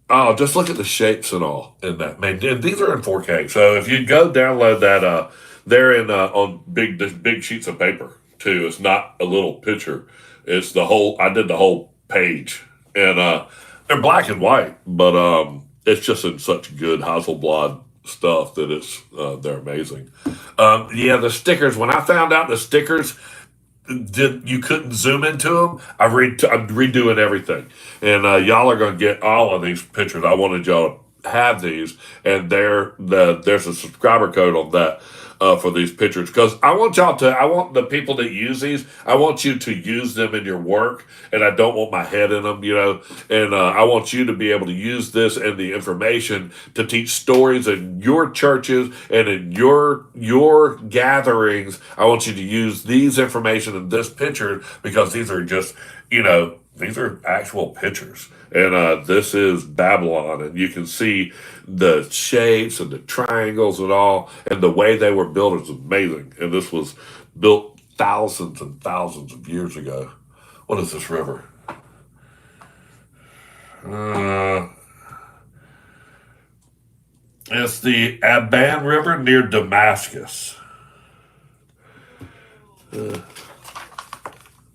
Oh, just look at the shapes and all in that. Man, these are in 4K. So if you go download that, they're in on big sheets of paper too. It's not a little picture. It's the whole. I did the whole page, and they're black and white, but it's just in such good Hasselblad stuff that they're amazing. Yeah, the stickers. When I found out the stickers you couldn't zoom into them, I'm redoing everything, and y'all are gonna get all of these pictures. I wanted y'all to have these, and there's a subscriber code on that for these pictures because I want the people that use these. I want you to use them in your work, and I don't want my head in them, And I want you to be able to use this and the information to teach stories in your churches and in your gatherings. I want you to use these information in this picture because these are just these are actual pictures. And this is Babylon, and you can see the shapes and the triangles and all, and the way they were built is amazing. And this was built thousands and thousands of years ago. What is this river? It's the Aban River near Damascus.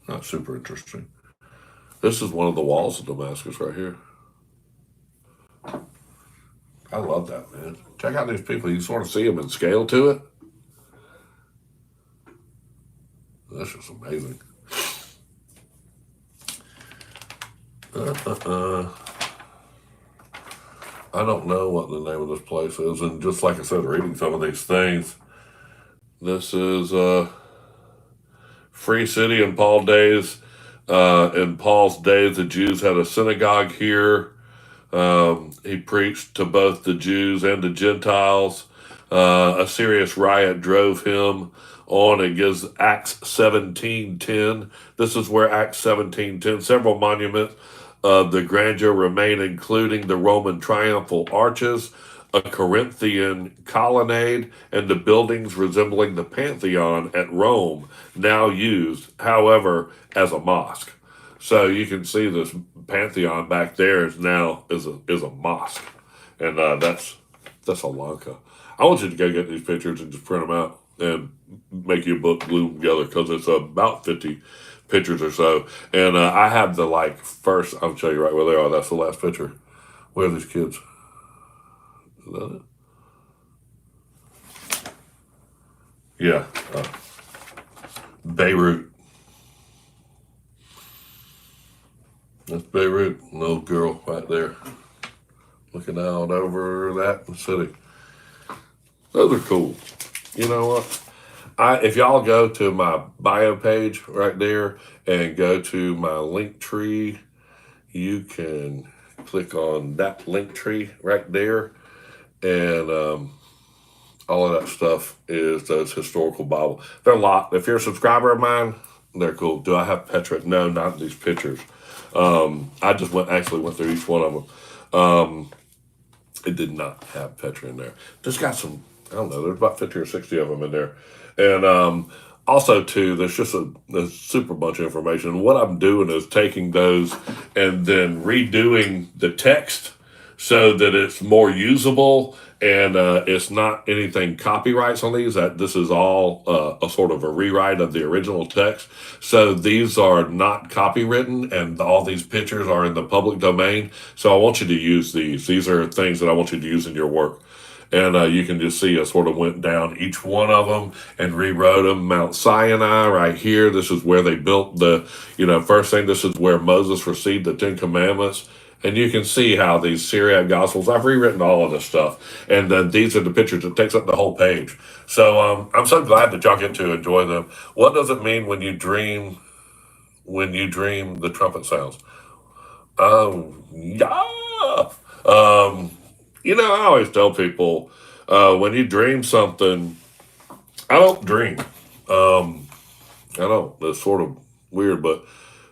Not super interesting. This is one of the walls of Damascus right here. I love that, man. Check out these people. You sort of see them in scale to it. That's just amazing. I don't know what the name of this place is. And just like I said, reading some of these things, this is Free City in Paul's days. In Paul's days, the Jews had a synagogue here. He preached to both the Jews and the Gentiles. A serious riot drove him on. It gives Acts 17:10. This is where Acts 17:10. Several monuments of the grandeur remain, including the Roman triumphal arches, a Corinthian colonnade, and the buildings resembling the Pantheon at Rome, now used, however, as a mosque. So you can see this Pantheon back there is a mosque, and that's Sri Lanka. I want you to go get these pictures and just print them out. and make you a book, glue them together, because it's about 50 pictures or so. And I have the first. I'll show you right where they are. That's the last picture. Where are these kids? Is that it? Yeah, Beirut. That's Beirut. Little girl right there, looking out over that city. Those are cool. You know what? If y'all go to my bio page right there and go to my link tree, you can click on that link tree right there, and all of that stuff is those historical Bible. They're a lot. If you're a subscriber of mine, they're cool. Do I have Petra? No, not these pictures. I just actually went through each one of them. It did not have Petra in there. Just got some, I don't know, there's about 50 or 60 of them in there. And also, too, there's just a super bunch of information. What I'm doing is taking those and then redoing the text so that it's more usable, and it's not anything copyrights on these. That this is all a sort of a rewrite of the original text. So these are not copywritten, and all these pictures are in the public domain. So I want you to use these. These are things that I want you to use in your work. And you can just see I sort of went down each one of them and rewrote them. Mount Sinai right here. This is where they built first thing, this is where Moses received the 10 Commandments. And you can see how these Syriac Gospels, I've rewritten all of this stuff. And then these are the pictures. It takes up the whole page. So I'm so glad that y'all get to enjoy them. What does it mean when you dream the trumpet sounds? Yeah. I always tell people, when you dream something, I don't dream. I don't. That's sort of weird, but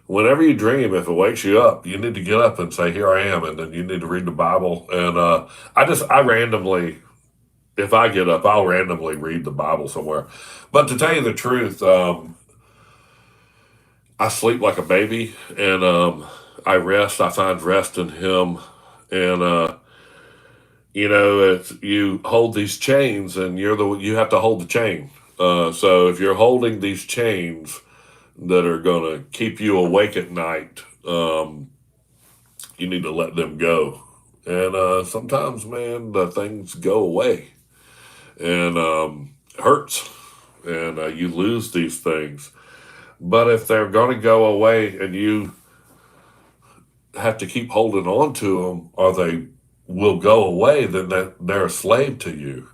whenever you dream, if it wakes you up, you need to get up and say, "Here I am," and then you need to read the Bible. And I randomly, if I get up, I'll randomly read the Bible somewhere. But to tell you the truth, I sleep like a baby, and I rest. I find rest in Him, and it's, you hold these chains, and you have to hold the chain. So if you're holding these chains that are going to keep you awake at night, you need to let them go. And sometimes, man, the things go away, and hurts, and you lose these things. But if they're going to go away and you have to keep holding on to them, or they will go away, then they're a slave to you.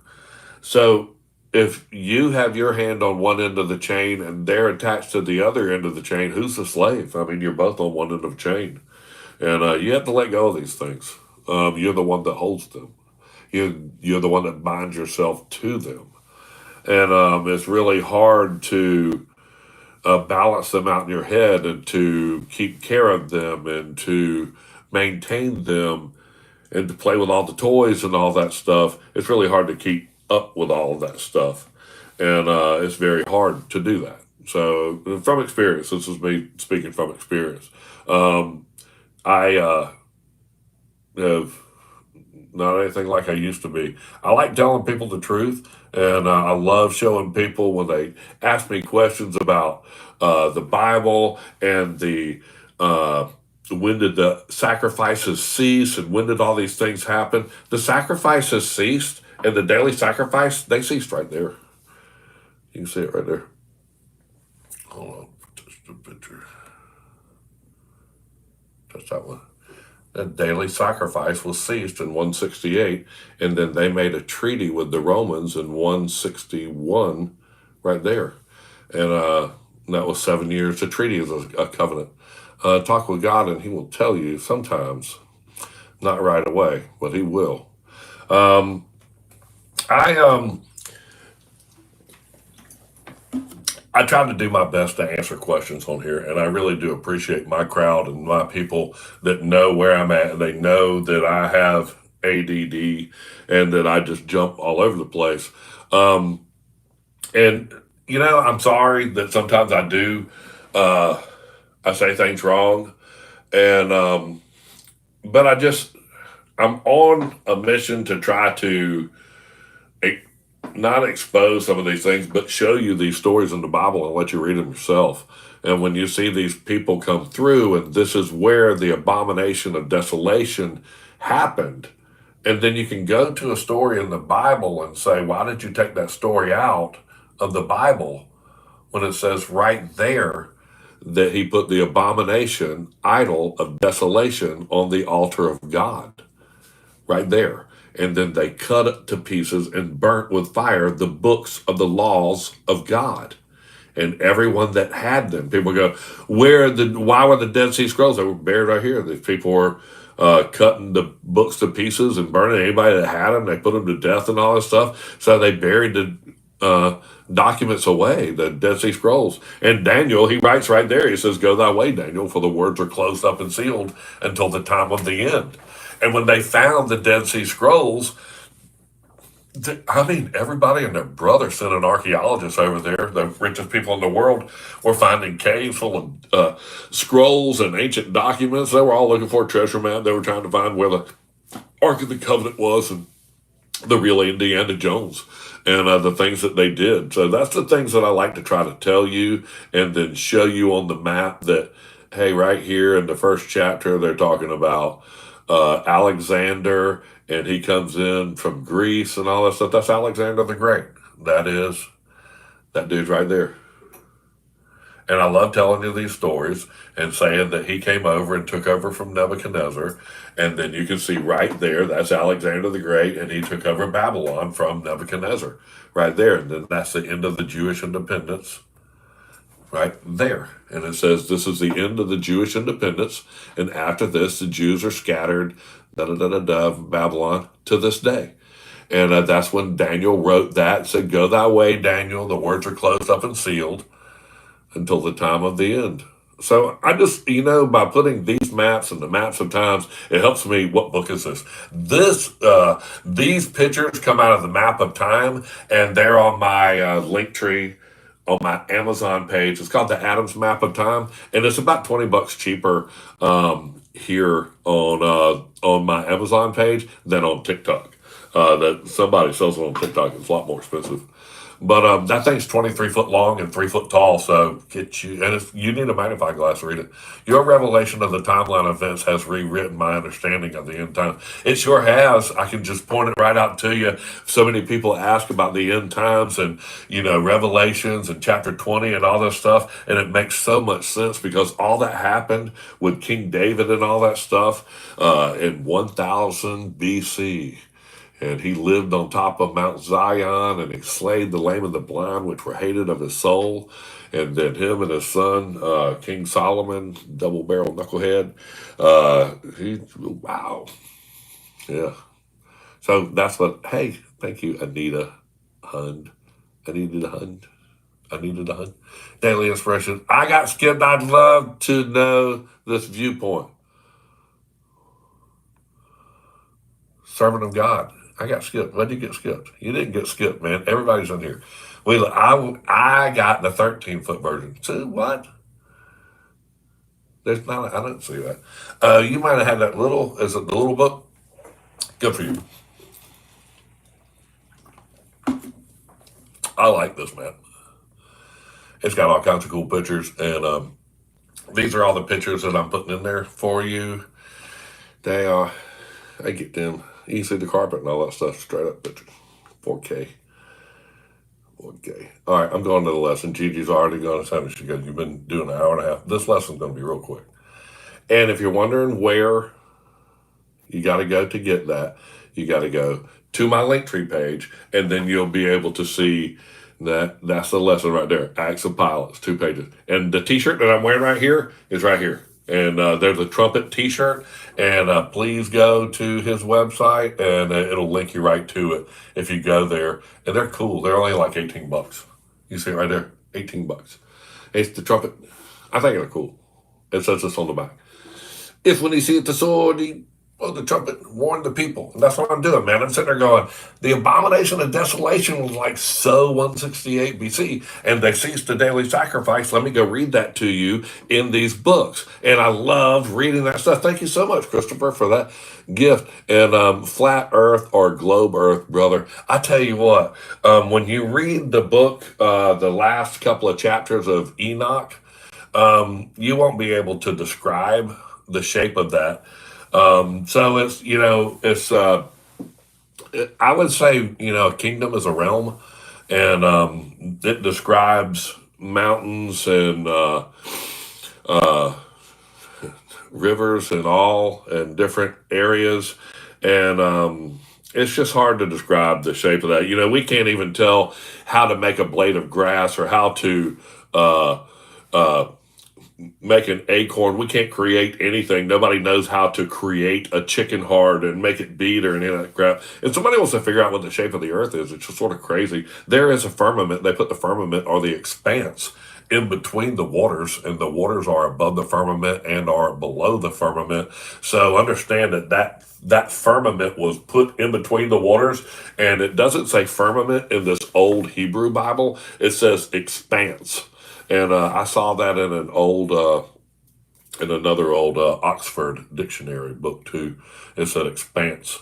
So if you have your hand on one end of the chain and they're attached to the other end of the chain, who's the slave? I mean, you're both on one end of the chain. And you have to let go of these things. You're the one that holds them. You're the one that binds yourself to them. And it's really hard to balance them out in your head, and to keep care of them, and to maintain them, and to play with all the toys and all that stuff. It's really hard to keep up with all of that stuff. And it's very hard to do that. So from experience, this is me speaking from experience. I have not anything like I used to be. I like telling people the truth, and I love showing people when they ask me questions about the Bible, and the when did the sacrifices cease, and when did all these things happen. The sacrifices ceased, and the daily sacrifice, they ceased right there. You can see it right there. Hold on, touch the picture. Touch that one. The daily sacrifice was ceased in 168, and then they made a treaty with the Romans in 161, right there. And that was 7 years. The treaty is a covenant. Talk with God, and He will tell you sometimes, not right away, but He will. I try to do my best to answer questions on here, and I really do appreciate my crowd and my people that know where I'm at, and they know that I have ADD and that I just jump all over the place. And I'm sorry that sometimes I do. I say things wrong, and but I'm on a mission to try to not expose some of these things, but show you these stories in the Bible and let you read them yourself. And when you see these people come through, and this is where the abomination of desolation happened, and then you can go to a story in the Bible and say, why did you take that story out of the Bible when it says right there that he put the abomination, idol of desolation on the altar of God? Right there. And then they cut it to pieces and burnt with fire the books of the laws of God. And everyone that had them, people go, why were the Dead Sea Scrolls? They were buried right here. These people were cutting the books to pieces and burning anybody that had them. They put them to death and all this stuff. So they buried the documents away, the Dead Sea Scrolls. And Daniel, he writes right there, he says, go thy way, Daniel, for the words are closed up and sealed until the time of the end. And when they found the Dead Sea Scrolls, everybody and their brother sent an archaeologist over there. The richest people in the world were finding caves full of scrolls and ancient documents. They were all looking for a treasure map. They were trying to find where the Ark of the Covenant was and the real Indiana Jones and the things that they did. So that's the things that I like to try to tell you and then show you on the map that, hey, right here in the first chapter, they're talking about Alexander, and he comes in from Greece and all that stuff. That's Alexander the Great. That dude's right there. And I love telling you these stories and saying that he came over and took over from Nebuchadnezzar. And then you can see right there, that's Alexander the Great, and he took over Babylon from Nebuchadnezzar. Right there. And then that's the end of the Jewish independence. Right there. And it says this is the end of the Jewish independence. And after this, the Jews are scattered, Babylon, to this day. And that's when Daniel wrote that, said, go thy way, Daniel. The words are closed up and sealed until the time of the end. So I just, by putting these maps and the maps of times, it helps me. What book is this? These pictures come out of the map of time, and they're on my link tree on my Amazon page. It's called the Adams Map of Time, and it's about $20 cheaper here on my Amazon page than on TikTok. That somebody sells it on TikTok. It's a lot more expensive. But that thing's 23 foot long and 3 foot tall, so you need a magnifying glass to read it. Your revelation of the timeline events has rewritten my understanding of the end time. It sure has. I can just point it right out to you. So many people ask about the end times and, Revelations and chapter 20 and all this stuff, and it makes so much sense because all that happened with King David and all that stuff in 1000 BC. And he lived on top of Mount Zion, and he slayed the lame and the blind, which were hated of his soul. And then him and his son, King Solomon, double-barrel knucklehead. Wow. Yeah. So that's hey, thank you, Anita Hund. Anita Hund. Daily Inspiration. I got skipped. I'd love to know this viewpoint. Servant of God. I got skipped. Why'd you get skipped? You didn't get skipped, man. Everybody's in here. I got the 13-foot version. So what? There's not. I didn't see that. You might have had that little. Is it the little book? Good for you. I like this, man. It's got all kinds of cool pictures, and these are all the pictures that I'm putting in there for you. They are. I get them. You can see the carpet and all that stuff, straight up pictures. 4K. All right, I'm going to the lesson. Gigi's already gone to time. She goes, you've been doing an hour and a half. This lesson's going to be real quick. And if you're wondering where you got to go to get that, you got to go to my Linktree page, and then you'll be able to see that's the lesson right there. Acts of Pilots, 2 pages. And the t-shirt that I'm wearing right here is right here. And there's a Trumpet t-shirt, and please go to his website, and it'll link you right to it if you go there. And they're cool. They're only like $18. You see it right there, $18. It's the Trumpet. I think they're cool. It says this on the back. If when he seeth the sword, he Well, the trumpet warned the people. And that's what I'm doing, man. I'm sitting there going, the abomination of desolation was like so 168 BC, and they ceased the daily sacrifice. Let me go read that to you in these books. And I love reading that stuff. Thank you so much, Christopher, for that gift. And flat earth or globe earth, brother. I tell you what, when you read the book, the last couple of chapters of Enoch, you won't be able to describe the shape of that. So it's, I would say, a kingdom is a realm, and it describes mountains and rivers and all, and different areas. And it's just hard to describe the shape of that. We can't even tell how to make a blade of grass or how to uh, uh, make an acorn. We can't create anything. Nobody knows how to create a chicken heart and make it beat or any of that crap. And somebody wants to figure out what the shape of the earth is. It's just sort of crazy. There is a firmament. They put the firmament or the expanse in between the waters, and the waters are above the firmament and are below the firmament. So understand that firmament was put in between the waters, and it doesn't say firmament in this old Hebrew Bible. It says expanse. And I saw that in another old Oxford dictionary book too. It said expanse.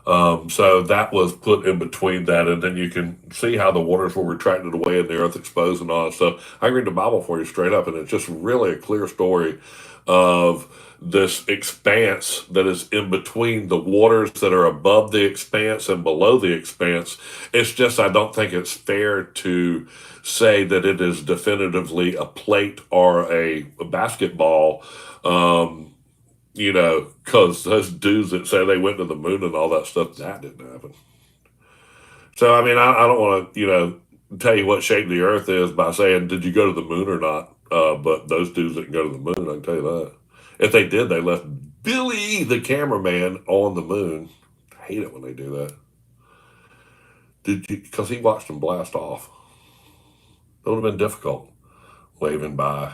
So that was put in between that, and then you can see how the waters were retracted away and the earth exposed and all that stuff. I read the Bible for you straight up, and it's just really a clear story of this expanse that is in between the waters that are above the expanse and below the expanse. It's just, I don't think it's fair to say that it is definitively a plate or a basketball. Because those dudes that say they went to the moon and all that stuff, that didn't happen. So, I mean, I don't want to, tell you what shape the earth is by saying, did you go to the moon or not? But those dudes didn't go to the moon, I can tell you that. If they did, they left Billy, the cameraman, on the moon. I hate it when they do that. Did you? Because he watched them blast off. It would have been difficult waving by.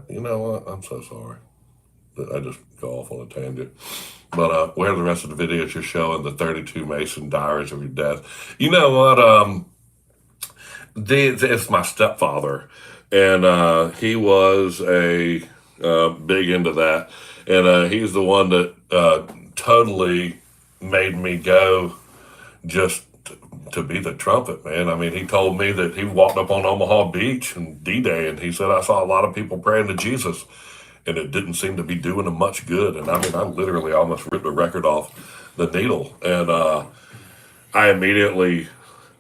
You know what? I'm so sorry. I just go off on a tangent. But where are the rest of the videos you're showing the 32 Mason diaries of your death? You know what? It's my stepfather, and he was a big into that, and he's the one that totally made me go just to be the trumpet man. I mean, he told me that he walked up on Omaha Beach and D-Day, and he said, I saw a lot of people praying to Jesus, and it didn't seem to be doing them much good. And I mean, I literally almost ripped the record off the needle. And I immediately,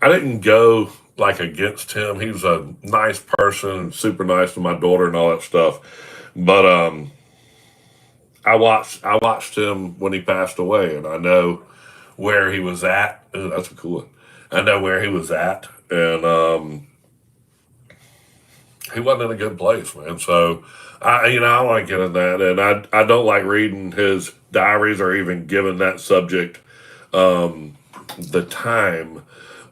I didn't go like against him. He was a nice person, super nice to my daughter and all that stuff. But I watched him when he passed away, and I know where he was at. Ooh, that's a cool one. I know where he was at, and he wasn't in a good place, man. So I want to get in that, and I don't like reading his diaries or even giving that subject the time.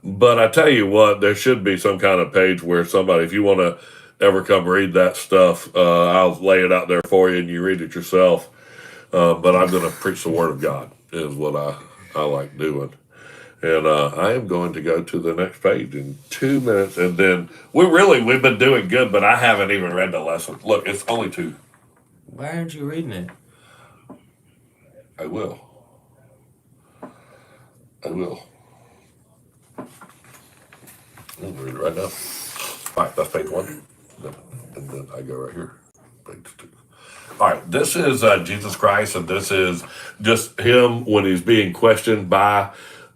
But I tell you what, there should be some kind of page where somebody, if you want to ever come read that stuff, I'll lay it out there for you and you read it yourself. But I'm going to preach the word of God is what I like doing. And I am going to go to the next page in 2 minutes. And then we've been doing good, but I haven't even read the lesson. Look, it's only two. Why aren't you reading it? I will. I will. I'm going to read it right now. All right, that's page one. And then I go right here. Page two. All right, this is Jesus Christ, and this is just him when he's being questioned by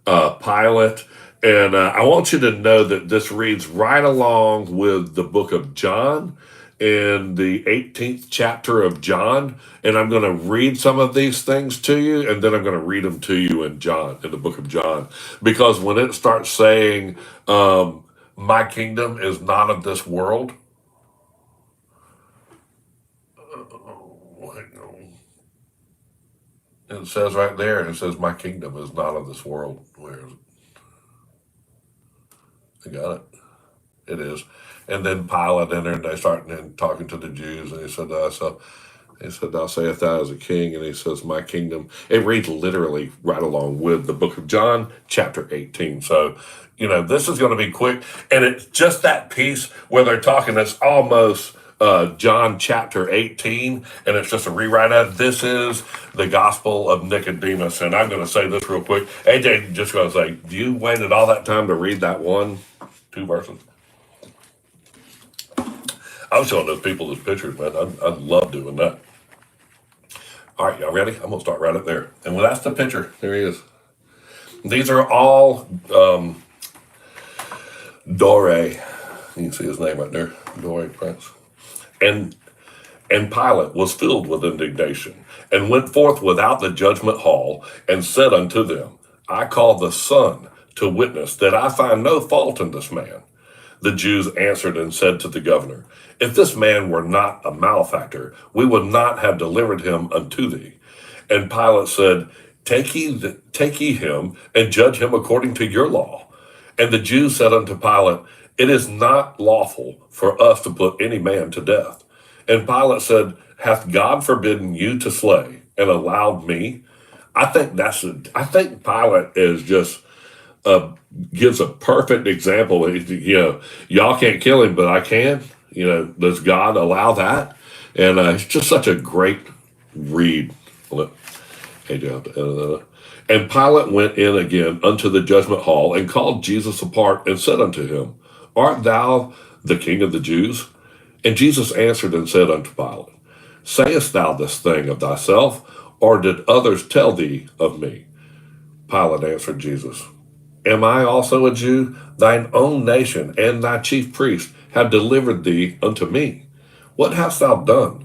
Pilate. And I want you to know that this reads right along with the book of John in the 18th chapter of John. And I'm going to read some of these things to you, and then I'm going to read them to you in the book of John. Because when it starts saying, my kingdom is not of this world, it says right there, it says, my kingdom is not of this world. Where is it? I got it. It is. And then Pilate entered, and they started talking to the Jews, and he said, he said, thou sayest thou as a king, and he says, my kingdom. It reads literally right along with the book of John, chapter 18. So, this is going to be quick. And it's just that piece where they're talking, it's almost John chapter 18, and it's just a rewrite of this is the gospel of Nicodemus. And I'm going to say this real quick. AJ just going to say, you waited all that time to read that two verses? I was showing those people those pictures, man. I love doing that. All right, y'all ready? I'm going to start right up there. And well, that's the picture. There he is. These are all Dore. You can see his name right there. Dore Prince. And Pilate was filled with indignation and went forth without the judgment hall and said unto them, I call the Son to witness that I find no fault in this man. The Jews answered and said to the governor, if this man were not a malefactor, we would not have delivered him unto thee. And Pilate said, take ye him and judge him according to your law. And the Jews said unto Pilate, it is not lawful for us to put any man to death. And Pilate said, hath God forbidden you to slay and allowed me? I think Pilate is just gives a perfect example. Y'all can't kill him, but I can. Does God allow that? And it's just such a great read. And Pilate went in again unto the judgment hall and called Jesus apart and said unto him, art thou the king of the Jews? And Jesus answered and said unto Pilate, sayest thou this thing of thyself, or did others tell thee of me? Pilate answered Jesus, am I also a Jew? Thine own nation and thy chief priest have delivered thee unto me. What hast thou done?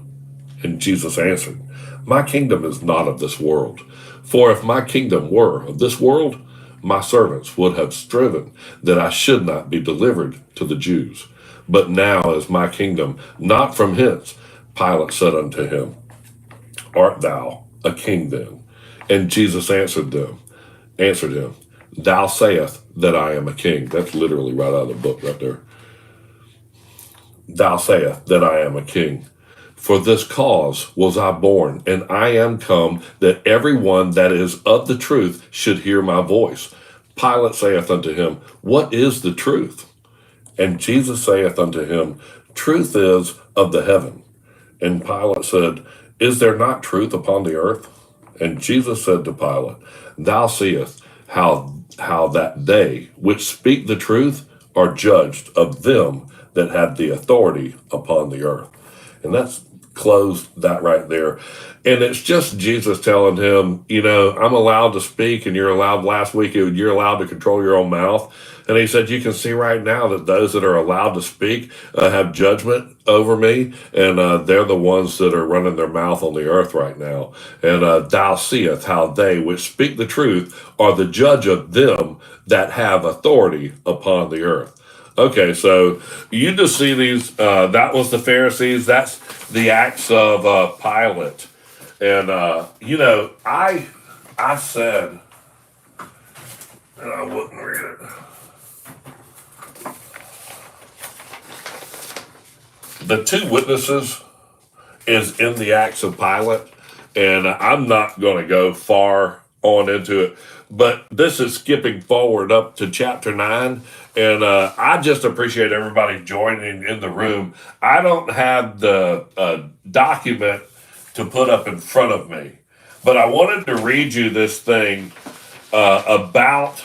And Jesus answered, my kingdom is not of this world. For if my kingdom were of this world, my servants would have striven that I should not be delivered to the Jews. But now is my kingdom not from hence. Pilate said unto him, art thou a king then? And Jesus answered him, thou sayest that I am a king. That's literally right out of the book right there. Thou sayest that I am a king. For this cause was I born, and I am come that every one that is of the truth should hear my voice. Pilate saith unto him, what is the truth? And Jesus saith unto him, truth is of the heaven. And Pilate said, is there not truth upon the earth? And Jesus said to Pilate, thou seest how that they which speak the truth are judged of them that have the authority upon the earth. And that's closed that right there. And it's just Jesus telling him, I'm allowed to speak, and you're allowed, last week, you're allowed to control your own mouth. And he said, you can see right now that those that are allowed to speak have judgment over me, and they're the ones that are running their mouth on the earth right now. And thou seest how they which speak the truth are the judge of them that have authority upon the earth. Okay, so you just see these, that was the Pharisees, that's the acts of Pilate. And, I said, and I wouldn't read it. The two witnesses is in the Acts of Pilate, and I'm not going to go far on into it, but this is skipping forward up to chapter 9, and I just appreciate everybody joining in the room. I don't have the document to put up in front of me, but I wanted to read you this thing about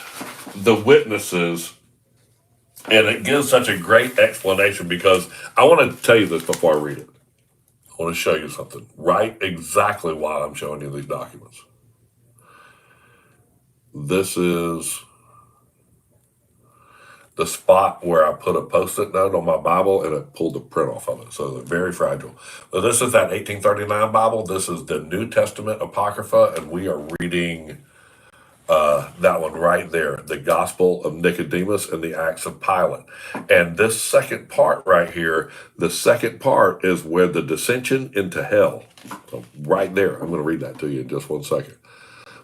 the witnesses. And it gives such a great explanation, because I want to tell you this before I read it. I want to show you something. Right exactly why I'm showing you these documents. This is the spot where I put a Post-it note on my Bible and it pulled the print off of it. So they're very fragile. But this is that 1839 Bible. This is the New Testament Apocrypha, and we are reading that one right there, the Gospel of Nicodemus and the Acts of Pilate. And this second part right here, the second part is where the dissension into hell. So right there, I'm going to read that to you in just one second,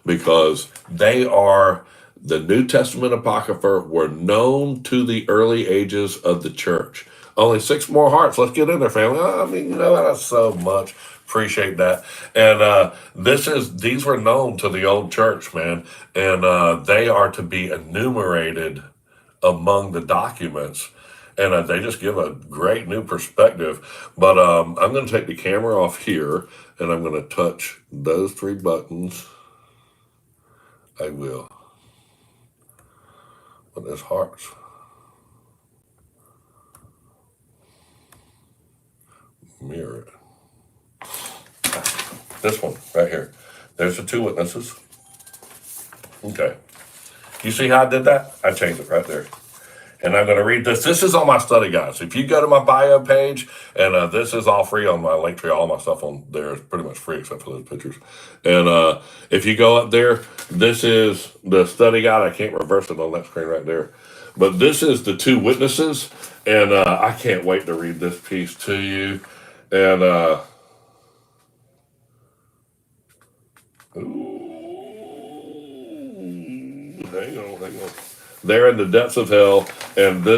because they are The New Testament Apocrypha were known to the early ages of the church. Only 6 more hearts. Let's get in there, family. I mean, that's so much. Appreciate that. And these were known to the old church, man. And they are to be enumerated among the documents. And they just give a great new perspective. But I'm going to take the camera off here, and I'm going to touch those 3 buttons. I will. But there's hearts. Mirror it. This one right here. There's the 2 witnesses. Okay. You see how I did that? I changed it right there. And I'm going to read this. This is on my study guides. If you go to my bio page, and this is all free on my link tree, all my stuff on there is pretty much free except for those pictures. And if you go up there, this is the study guide. I can't reverse it on that screen right there. But this is the 2 witnesses. And I can't wait to read this piece to you. And hang on. They're in the depths of hell, and they're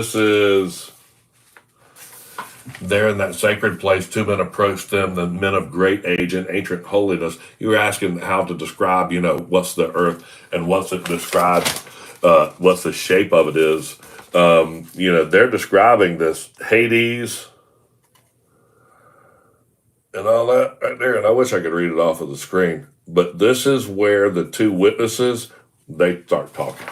in that sacred place. 2 men approached them, the men of great age and ancient holiness. You were asking how to describe, what's the earth and what's it described, what's the shape of it is. They're describing this Hades and all that right there. And I wish I could read it off of the screen. But this is where the 2 witnesses, they start talking.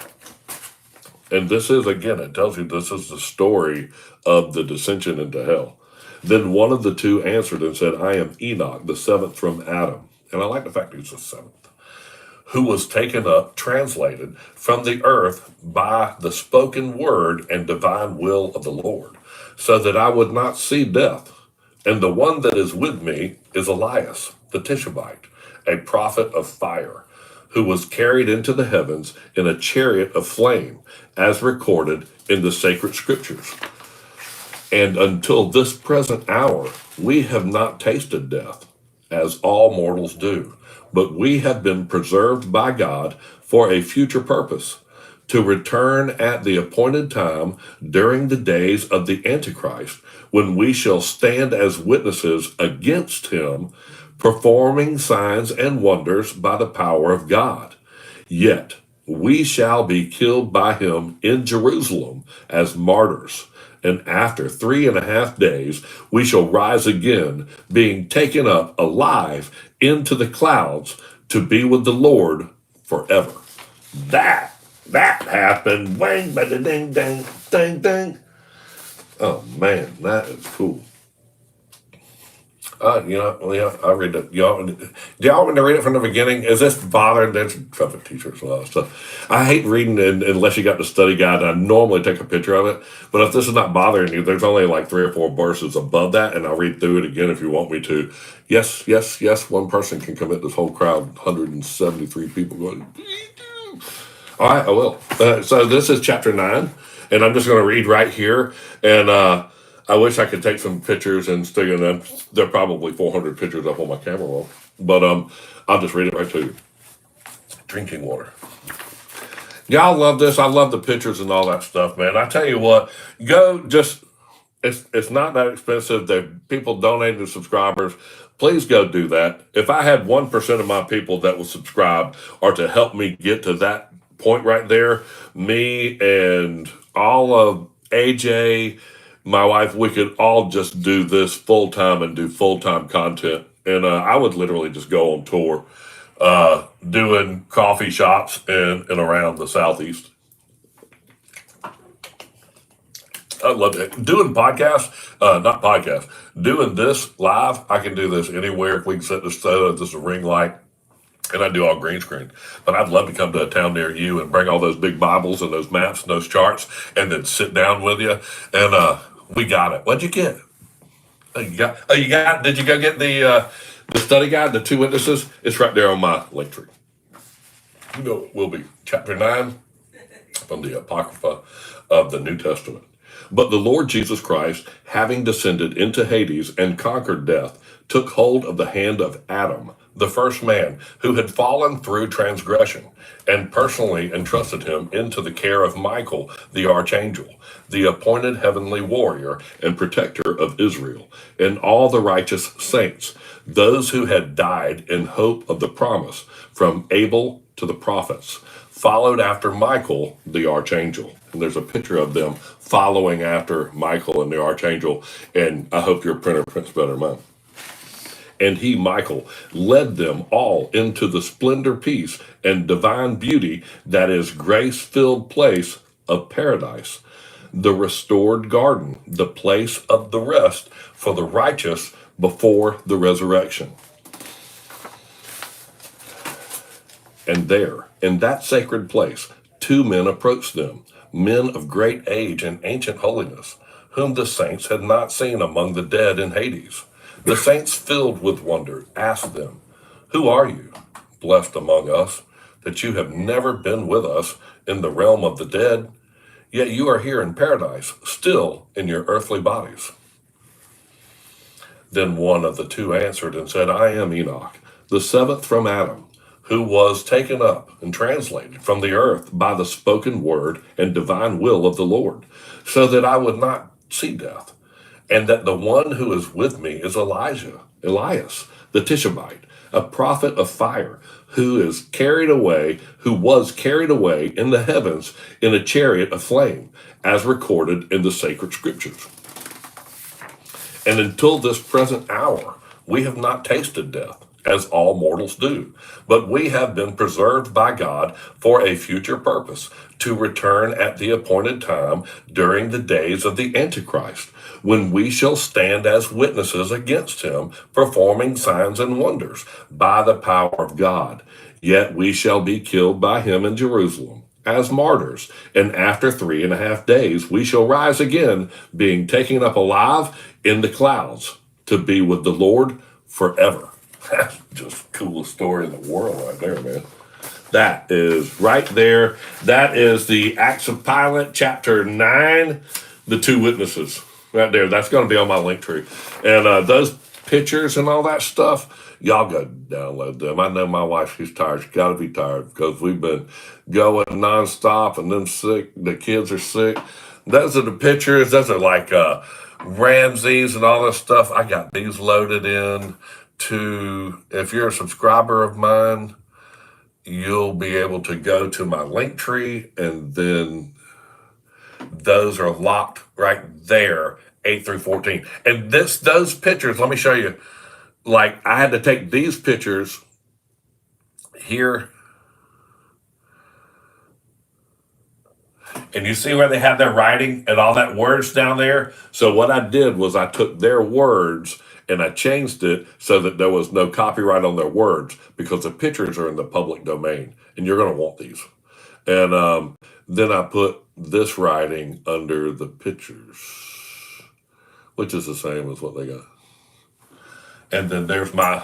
And this is, again, it tells you this is the story of the descension into hell. Then one of the 2 answered and said, I am Enoch, the 7th from Adam. And I like the fact he's the 7th. Who was taken up, translated, from the earth by the spoken word and divine will of the Lord, so that I would not see death. And the one that is with me is Elias, the Tishbite, a prophet of fire, who was carried into the heavens in a chariot of flame, as recorded in the sacred scriptures. And until this present hour, we have not tasted death, as all mortals do, but we have been preserved by God for a future purpose, to return at the appointed time during the days of the Antichrist, when we shall stand as witnesses against him, performing signs and wonders by the power of God. Yet we shall be killed by him in Jerusalem as martyrs. And after 3.5 days, we shall rise again, being taken up alive into the clouds to be with the Lord forever. That happened. Wang, bada, ding, ding, ding, ding. Oh man, that is cool. I read it. Do y'all want to read it from the beginning? Is this bothering? There's Trumpet teachers, a lot of stuff. I hate reading unless you got the study guide. And I normally take a picture of it, but if this is not bothering you, there's only like 3 or 4 verses above that, and I'll read through it again if you want me to. Yes, yes, yes. One person can commit this whole crowd, 173 people going. All right, I will. So this is chapter 9, and I'm just going to read right here, and I wish I could take some pictures and stick in them. There are probably 400 pictures up on my camera roll, but I'll just read it right to you. Drinking water. Y'all love this. I love the pictures and all that stuff, man. I tell you what, it's not that expensive. That people donate to subscribers. Please go do that. If I had 1% of my people that will subscribe or to help me get to that point right there, me and all of AJ, my wife, we could all just do this full time and do full time content. And I would literally just go on tour, doing coffee shops in and around the Southeast. I love it. Doing podcasts, not podcasts, doing this live. I can do this anywhere. We can set this this ring light, and I do all green screen. But I'd love to come to a town near you and bring all those big Bibles and those maps and those charts, and then sit down with you. And we got it. What'd you get? Did you go get the study guide, the 2 witnesses? It's right there on my link tree. Will be chapter 9 from the Apocrypha of the New Testament. But the Lord Jesus Christ, having descended into Hades and conquered death, took hold of the hand of Adam, the first man who had fallen through transgression, and personally entrusted him into the care of Michael, the archangel, the appointed heavenly warrior and protector of Israel, and all the righteous saints, those who had died in hope of the promise, from Abel to the prophets, followed after Michael, the archangel. And there's a picture of them following after Michael and the archangel, and I hope your printer prints better than mine. And he, Michael, led them all into the splendor, peace, and divine beauty that is grace-filled place of paradise, the restored garden, the place of the rest for the righteous before the resurrection. And there, in that sacred place, two men approached them, men of great age and ancient holiness, whom the saints had not seen among the dead in Hades. The saints, filled with wonder, asked them, "Who are you, blessed among us, that you have never been with us in the realm of the dead, yet you are here in paradise, still in your earthly bodies?" Then one of the two answered and said, "I am Enoch, the seventh from Adam, who was taken up and translated from the earth by the spoken word and divine will of the Lord, so that I would not see death. And that the one who is with me is Elias, the Tishbite, a prophet of fire, who was carried away in the heavens in a chariot of flame, as recorded in the sacred scriptures. And until this present hour, we have not tasted death, as all mortals do, but we have been preserved by God for a future purpose, to return at the appointed time during the days of the Antichrist, when we shall stand as witnesses against him, performing signs and wonders by the power of God. Yet we shall be killed by him in Jerusalem as martyrs, and after 3.5 days we shall rise again, being taken up alive in the clouds, to be with the Lord forever. That's just the coolest story in the world right there, man. That is right there. That is the Acts of Pilate, chapter 9, the two witnesses. Right there. That's going to be on my link tree. And those pictures and all that stuff, y'all go download them. I know my wife, she's tired. She's got to be tired because we've been going nonstop and then sick. The kids are sick. Those are the pictures. Those are like Ramses and all this stuff. I got these loaded in to, if you're a subscriber of mine, you'll be able to go to my link tree, and then those are locked right there, 8 through 14. And those pictures, let me show you. Like, I had to take these pictures here, and you see where they have their writing and all that words down there? So what I did was I took their words and I changed it so that there was no copyright on their words, because the pictures are in the public domain and you're going to want these. And then I put this writing under the pictures, which is the same as what they got. And then there's my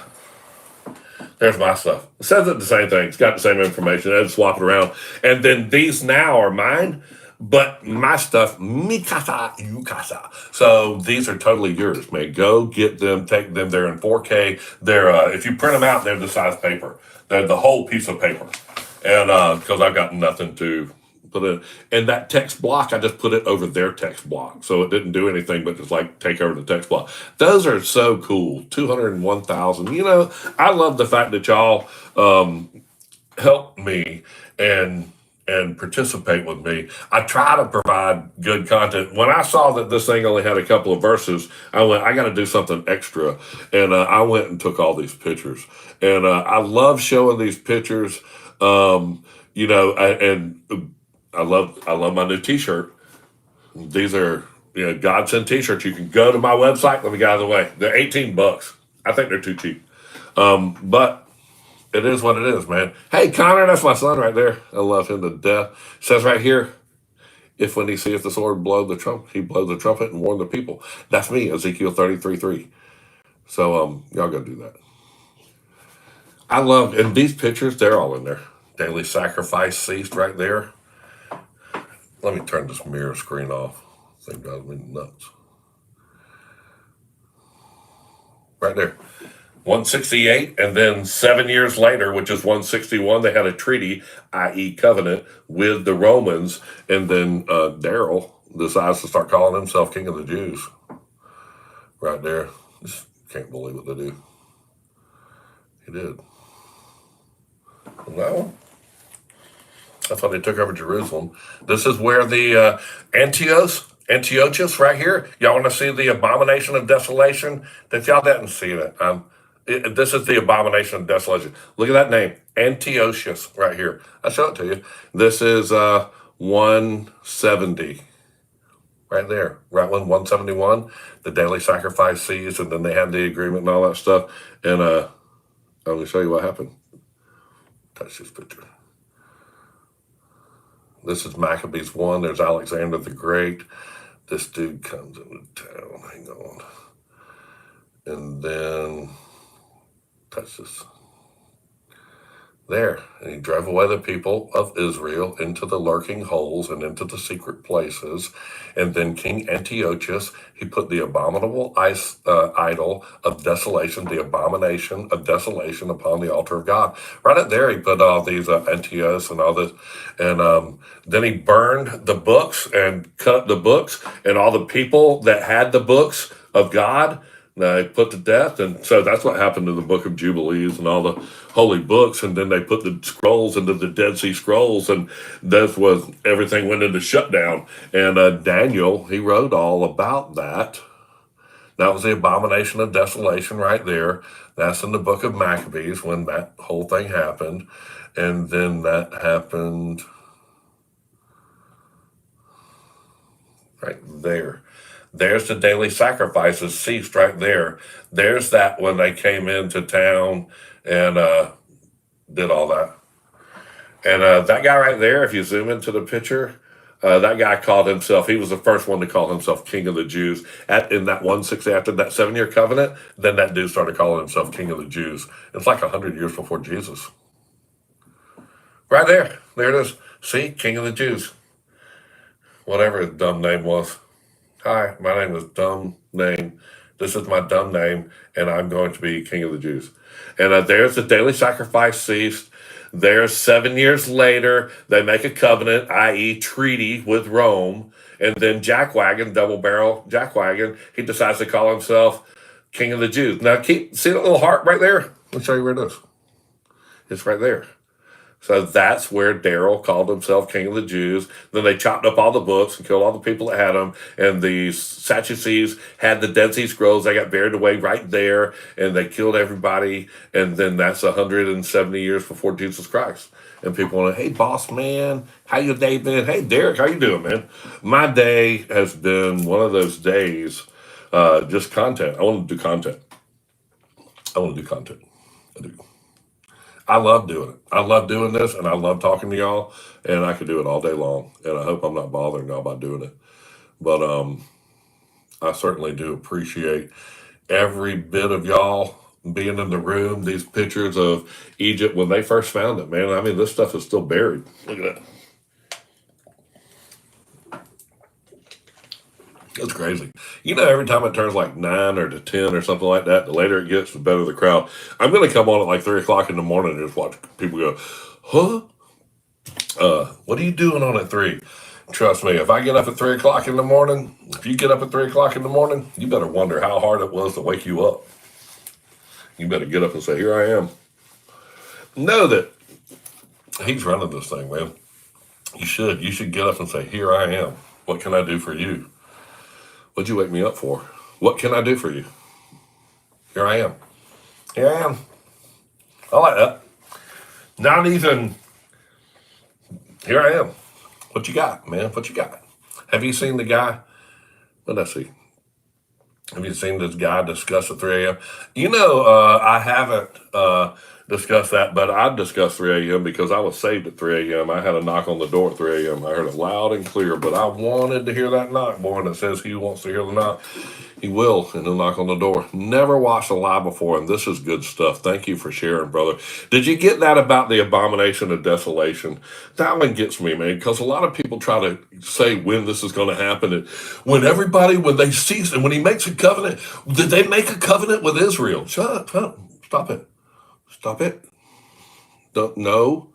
stuff. It says it the same thing. It's got the same information. I just swap it around. And then these now are mine, but my stuff, mi casa, you casa. So these are totally yours, man. Go get them, take them. They're in 4K. They're if you print them out, they're the size paper. They're the whole piece of paper. And because I've got nothing to put in. And that text block, I just put it over their text block. So it didn't do anything but just like take over the text block. Those are so cool. 201,000. You know, I love the fact that y'all help me and participate with me. I try to provide good content. When I saw that this thing only had a couple of verses, I went, I got to do something extra. And I went and took all these pictures. And I love showing these pictures. You know, I love my new t-shirt. These are, you know, godsend t-shirts. You can go to my website. Let me get out of the way. They're $18. I think they're too cheap. But it is what it is, man. Hey, Connor, that's my son right there. I love him to death. It says right here, if when he seeth the sword blow the trumpet, he blows the trumpet and warn the people. That's me, Ezekiel 33:3. So y'all go do that. I love, and these pictures, they're all in there. Daily sacrifice ceased right there. Let me turn this mirror screen off. Thing drives me nuts. right there. 168, and then 7 years later, which is 161, they had a treaty, i.e., covenant, with the Romans, and then Daryl decides to start calling himself King of the Jews. Right there. Just can't believe what they do. He did. That one. I thought they took over Jerusalem. This is where the Antiochus, right here. Y'all want to see the abomination of desolation? That y'all didn't see that. This is the abomination of desolation. Look at that name, Antiochus, right here. I'll show it to you. This is 170, right there. Right when 171, the daily sacrifice ceased, and then they had the agreement and all that stuff. And I'm going to show you what happened. Touch this picture. This is Maccabees 1. There's Alexander the Great. This dude comes into town. Hang on. And then, touch this. There. And he drove away the people of Israel into the lurking holes and into the secret places. And then King Antiochus, he put the abominable idol of desolation, the abomination of desolation upon the altar of God. Right up there, he put all these Antiochus and all this. And then he burned the books and cut the books, and all the people that had the books of God, they put to death. And so that's what happened to the book of Jubilees and all the holy books. And then they put the scrolls into the Dead Sea Scrolls, and that's was everything went into shutdown. And Daniel, he wrote all about that. That was the abomination of desolation right there. That's in the book of Maccabees when that whole thing happened. And then that happened right there. There's the daily sacrifices ceased right there. There's that when they came into town and did all that. And that guy right there, if you zoom into the picture, that guy called himself, he was the first one to call himself King of the Jews. In that 160, after that 7-year covenant, then that dude started calling himself King of the Jews. It's like 100 years before Jesus. Right there. There it is. See? King of the Jews. Whatever his dumb name was. Hi, my name is dumb name. This is my dumb name, and I'm going to be King of the Jews. And there's the daily sacrifice ceased. There's 7 years later, they make a covenant, i.e. treaty with Rome. And then Jackwagon, double barrel Jackwagon, he decides to call himself King of the Jews. Now, see that little heart right there? Let me show you where it is. It's right there. So that's where Daryl called himself King of the Jews. Then they chopped up all the books and killed all the people that had them. And the Sadducees had the Dead Sea Scrolls. They got buried away right there, and they killed everybody. And then that's 170 years before Jesus Christ. And people want to, hey, boss man, how your day been? Hey, Derek, how you doing, man? My day has been one of those days, just content. I want to do content. I do. I love doing it. I love doing this, and I love talking to y'all, and I could do it all day long. And I hope I'm not bothering y'all by doing it. But I certainly do appreciate every bit of y'all being in the room. These pictures of Egypt when they first found it, man. I mean, this stuff is still buried. Look at that. It's crazy. You know, every time it turns like 9 or to 10 or something like that, the later it gets, the better the crowd. I'm going to come on at like 3 o'clock in the morning and just watch people go, huh? What are you doing on at 3? Trust me, if I get up at 3 o'clock in the morning, if you get up at 3 o'clock in the morning, you better wonder how hard it was to wake you up. You better get up and say, here I am. Know that he's running this thing, man. You should get up and say, here I am. What can I do for you? What'd you wake me up for? What can I do for you? Here I am. Here I am. I like that. Not even, here I am. What you got, man? What you got? Have you seen the guy? What did I see? Have you seen this guy discuss at 3 a.m.? You know, I haven't. discuss that, but I discussed 3 a.m. because I was saved at 3 a.m. I had a knock on the door at 3 a.m. I heard it loud and clear, but I wanted to hear that knock, boy, and it says he wants to hear the knock. He will, and he'll knock on the door. Never watched a live before, and this is good stuff. Thank you for sharing, brother. Did you get that about the abomination of desolation? That one gets me, man, because a lot of people try to say when this is going to happen, and when they cease, and when he makes a covenant, did they make a covenant with Israel? Shut up, stop it. Stop it. Don't, no,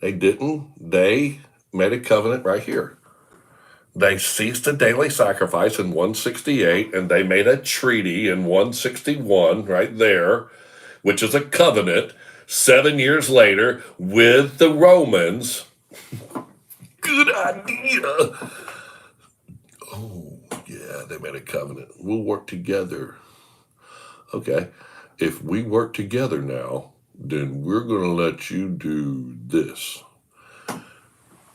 they didn't. They made a covenant right here. They ceased the daily sacrifice in 168, and they made a treaty in 161 right there, which is a covenant 7 years later with the Romans. Good idea. Oh, yeah, they made a covenant. We'll work together. Okay. If we work together now, then we're going to let you do this.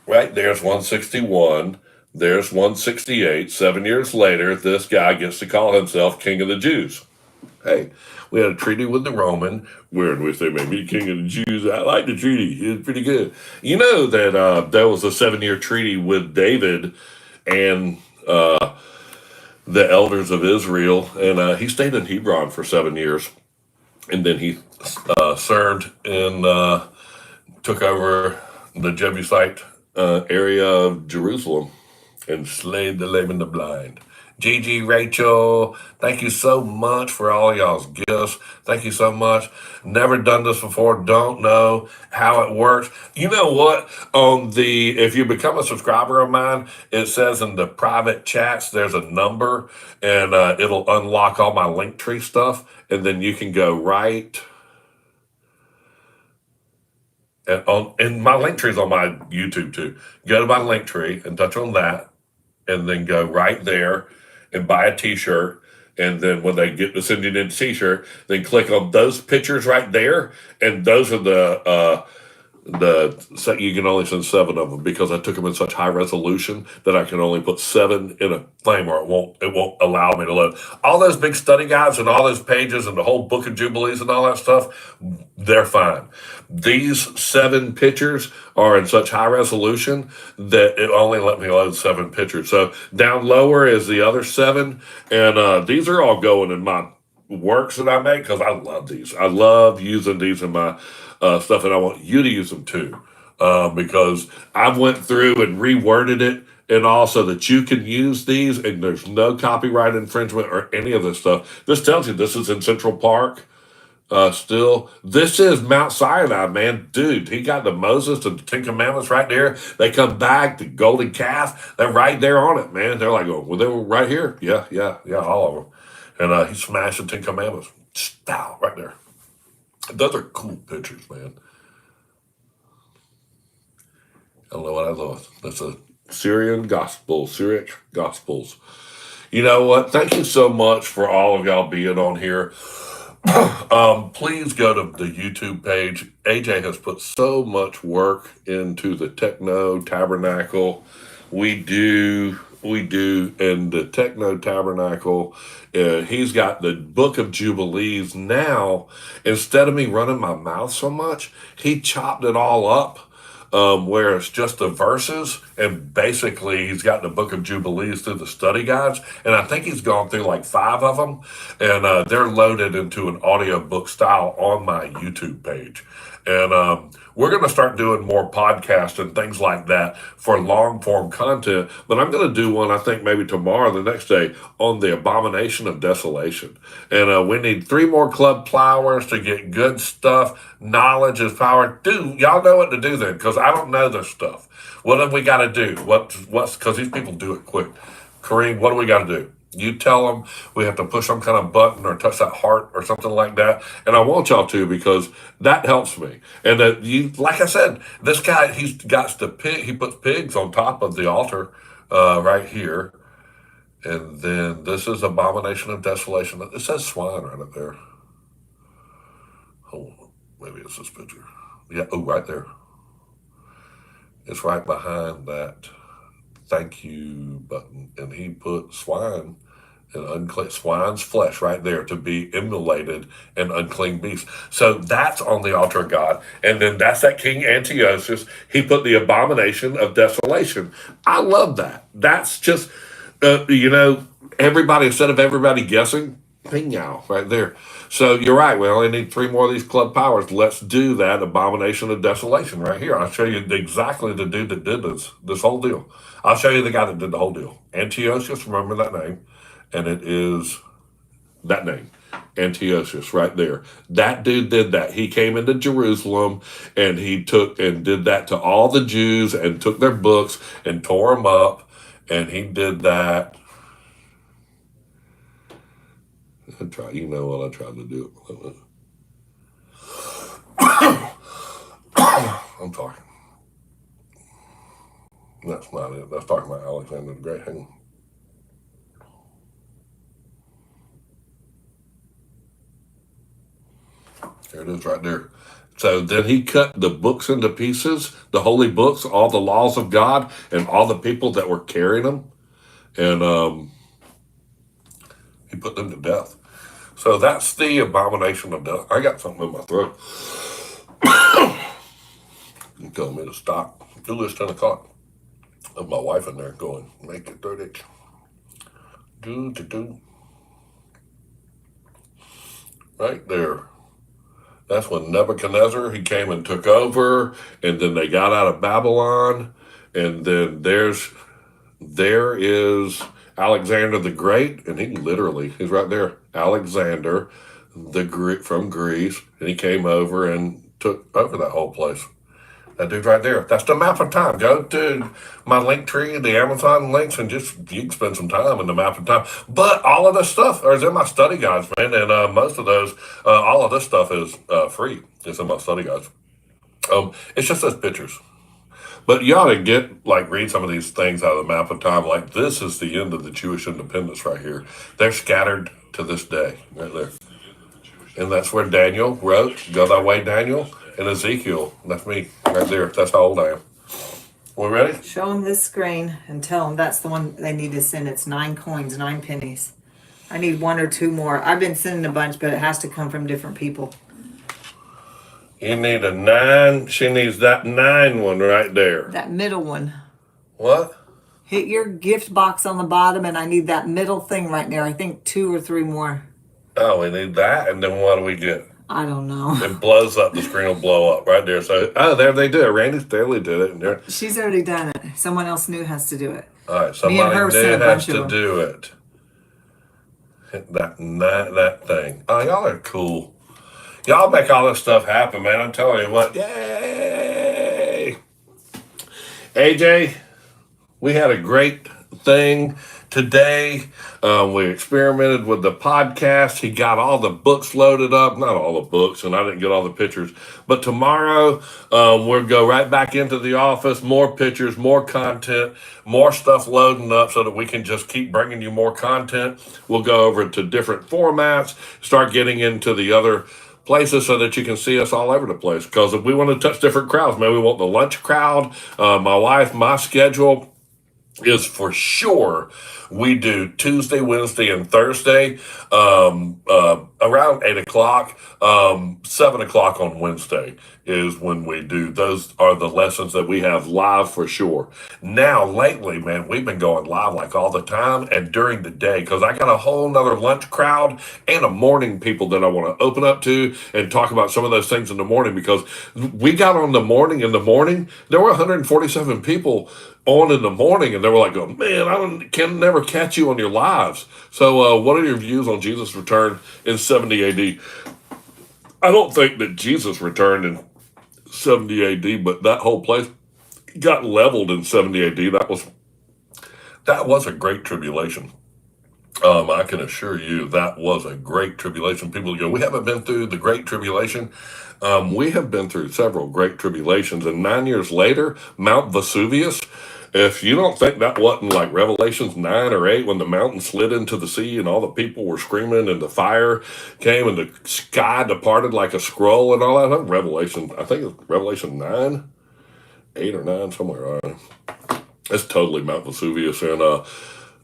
Right, there's 161. There's 168. 7 years later, this guy gets to call himself King of the Jews. Hey, we had a treaty with the Roman, where in which they made me King of the Jews. I like the treaty. It was pretty good. You know that there was a 7 year treaty with David and the elders of Israel, and he stayed in Hebron for 7 years. And then he served and took over the Jebusite area of Jerusalem and slayed the lame and the blind. Gigi, Rachel, thank you so much for all y'all's gifts. Thank you so much. Never done this before. Don't know how it works. You know what? If you become a subscriber of mine, it says in the private chats there's a number, and it'll unlock all my Linktree stuff, and then you can go right. And my link tree is on my YouTube too. Go to my link tree and touch on that, and then go right there and buy a T-shirt. And then when they get to send you the T-shirt, then click on those pictures right there, and those are so you can only send 7 of them because I took them in such high resolution that I can only put 7 in a frame, or it won't allow me to load all those big study guides and all those pages and the whole book of Jubilees and all that stuff. They're fine. These 7 pictures are in such high resolution that it only let me load 7 pictures. So down lower is the other 7, and these are all going in my works that I make because I love these. I love using these in my stuff, and I want you to use them too, because I went through and reworded it and all so that you can use these, and there's no copyright infringement or any of this stuff. This tells you this is in Central Park. Still, this is Mount Sinai, man. Dude, he got the Moses and the Ten Commandments right there. They come back, the golden calf, they're right there on it, man. They're like, oh, well, they were right here. Yeah, all of them. And he smashed the Ten Commandments. Stow, right there. Those are cool pictures, man. I don't know what I thought. That's a Syriac Gospels. You know what? Thank you so much for all of y'all being on here. Please go to the YouTube page. AJ has put so much work into the Techno Tabernacle. We do, and the Techno Tabernacle. He's got the Book of Jubilees now. Instead of me running my mouth so much, he chopped it all up. Where it's just the verses, and basically he's got the Book of Jubilees through the study guides, and I think he's gone through like 5 of them, and they're loaded into an audiobook style on my YouTube page. And we're going to start doing more podcasts and things like that for long form content. But I'm going to do one, I think maybe tomorrow, the next day, on the abomination of desolation. And we need 3 more club flowers to get good stuff. Knowledge is power. Dude, y'all know what to do then, because I don't know this stuff. What have we got to do? What's because these people do it quick. Kareem, what do we got to do? You tell them we have to push some kind of button or touch that heart or something like that. And I want y'all to, because that helps me. And like I said, this guy, he's got the pig. He puts pigs on top of the altar right here. And then this is abomination of desolation. It says swine right up there. Hold on. Maybe it's this picture. Yeah. Oh, right there. It's right behind that thank you button. And he put swine and unclean swine's flesh right there to be immolated and unclean beast. So that's on the altar of God. And then that's that King Antiochus. He put the abomination of desolation. I love that. That's just, everybody, instead of everybody guessing, Pingal right there. So you're right. We only need three more of these club powers. Let's do that abomination of desolation right here. I'll show you exactly the dude that did this whole deal. I'll show you the guy that did the whole deal. Antiochus, remember that name, and it is that name, Antiochus, right there. That dude did that. He came into Jerusalem and he took and did that to all the Jews and took their books and tore them up. And he did that. You know what I tried to do. I'm sorry. That's not it. That's talking about Alexander the Great. Hang on. There it is right there. So then he cut the books into pieces, the holy books, all the laws of God, and all the people that were carrying them. And he put them to death. So that's the abomination of death. I got something in my throat. You told me to stop. Do this 10 o'clock. With my wife in there going, make it 30. Do. Right there. That's when Nebuchadnezzar, he came and took over, and then they got out of Babylon, and then there is Alexander the Great, and he's right there, Alexander from Greece, and he came over and took over that whole place. That dude right there. That's the map of time. Go to my link tree, the Amazon links, and you can spend some time in the map of time. But all of this stuff is in my study guides, man. And most of those, all of this stuff is free. It's in my study guides. It's just those pictures. But you ought to read some of these things out of the map of time. Like, this is the end of the Jewish independence right here. They're scattered to this day, right there. And that's where Daniel wrote, Go Thy Way, Daniel. And Ezekiel, that's me right there. That's how old I am. We ready? Show them this screen and tell them that's the one they need to send. It's 9 coins, 9 pennies. I need 1 or 2 more. I've been sending a bunch, but it has to come from different people. You need a 9. She needs that 9 one right there. That middle one. What? Hit your gift box on the bottom, and I need that middle thing right there. I think 2 or 3 more. Oh, we need that, and then what do we get? I don't know. It blows up. The screen will blow up right there. So, there they do it. Randy Staley did it. She's already done it. Someone else new has to do it. All right, somebody new has to do it. Hit that thing. Oh, y'all are cool. Y'all make all this stuff happen, man. I'm telling you what. Yay! AJ, we had a great thing today. We experimented with the podcast. He got all the books loaded up. Not all the books, and I didn't get all the pictures. But tomorrow, we'll go right back into the office. More pictures, more content, more stuff loading up so that we can just keep bringing you more content. We'll go over to different formats, start getting into the other places so that you can see us all over the place. Because if we want to touch different crowds, man, we want the lunch crowd. My wife, my schedule is for sure we do Tuesday, Wednesday, and Thursday around 8 o'clock. 7 o'clock on Wednesday is when we do. Those are the lessons that we have live for sure. Now, lately, man, we've been going live like all the time and during the day because I got a whole nother lunch crowd and a morning people that I want to open up to and talk about some of those things in the morning because we got on the morning. In the morning, there were 147 people on in the morning, and they were like, "Oh man, I can never catch you on your lives." So, what are your views on Jesus' return in 70 AD? I don't think that Jesus returned in 70 AD, but that whole place got leveled in 70 AD. That was a great tribulation. I can assure you that was a great tribulation. People go, we haven't been through the great tribulation. We have been through several great tribulations, and 9 years later, Mount Vesuvius. If you don't think that wasn't like Revelations 9 or 8 when the mountain slid into the sea and all the people were screaming and the fire came and the sky departed like a scroll and all that, I think it's Revelation 9, 8 or 9, somewhere around there. It's totally Mount Vesuvius. And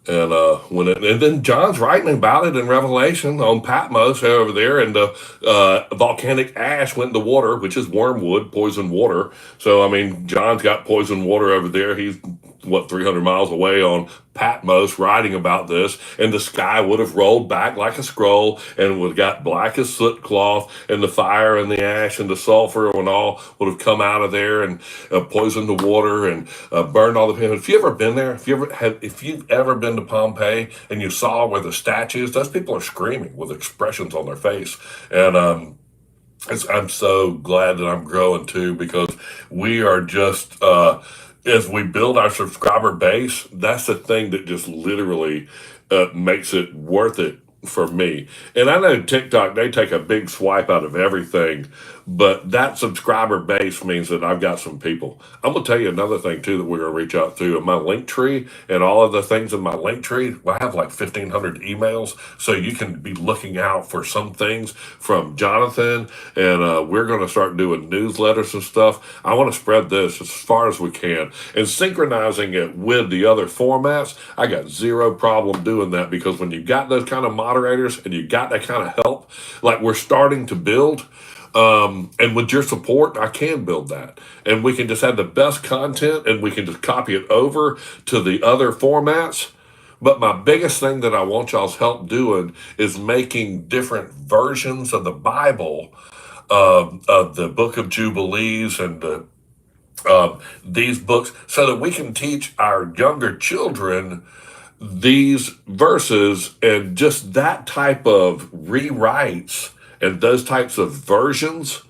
And and then John's writing about it in Revelation on Patmos over there, and the volcanic ash went in the water, which is wormwood, poison water. So I mean, John's got poison water over there. He's what 300 miles away on Patmos writing about this, and the sky would have rolled back like a scroll and would have got black as soot cloth, and the fire and the ash and the sulfur and all would have come out of there and poisoned the water and burned all the people. If you ever been there, if you've ever been to Pompeii and you saw where the statues, those people are screaming with expressions on their face, and I'm so glad that I'm growing too, because we are just as we build our subscriber base, that's the thing that just literally makes it worth it for me. And I know TikTok, they take a big swipe out of everything, but that subscriber base means that I've got some people. I'm gonna tell you another thing too that we're gonna reach out to in my link tree, and all of the things in my link tree. I have like 1,500 emails, so you can be looking out for some things from Jonathan, and we're gonna start doing newsletters and stuff. I want to spread this as far as we can and synchronizing it with the other formats. I got zero problem doing that, because when you got those kind of moderators and you got that kind of help, like we're starting to build. And with your support, I can build that. And we can just have the best content, and we can just copy it over to the other formats. But my biggest thing that I want y'all's help doing is making different versions of the Bible, of the book of Jubilees and these books, so that we can teach our younger children these verses, and just that type of rewrites and those types of versions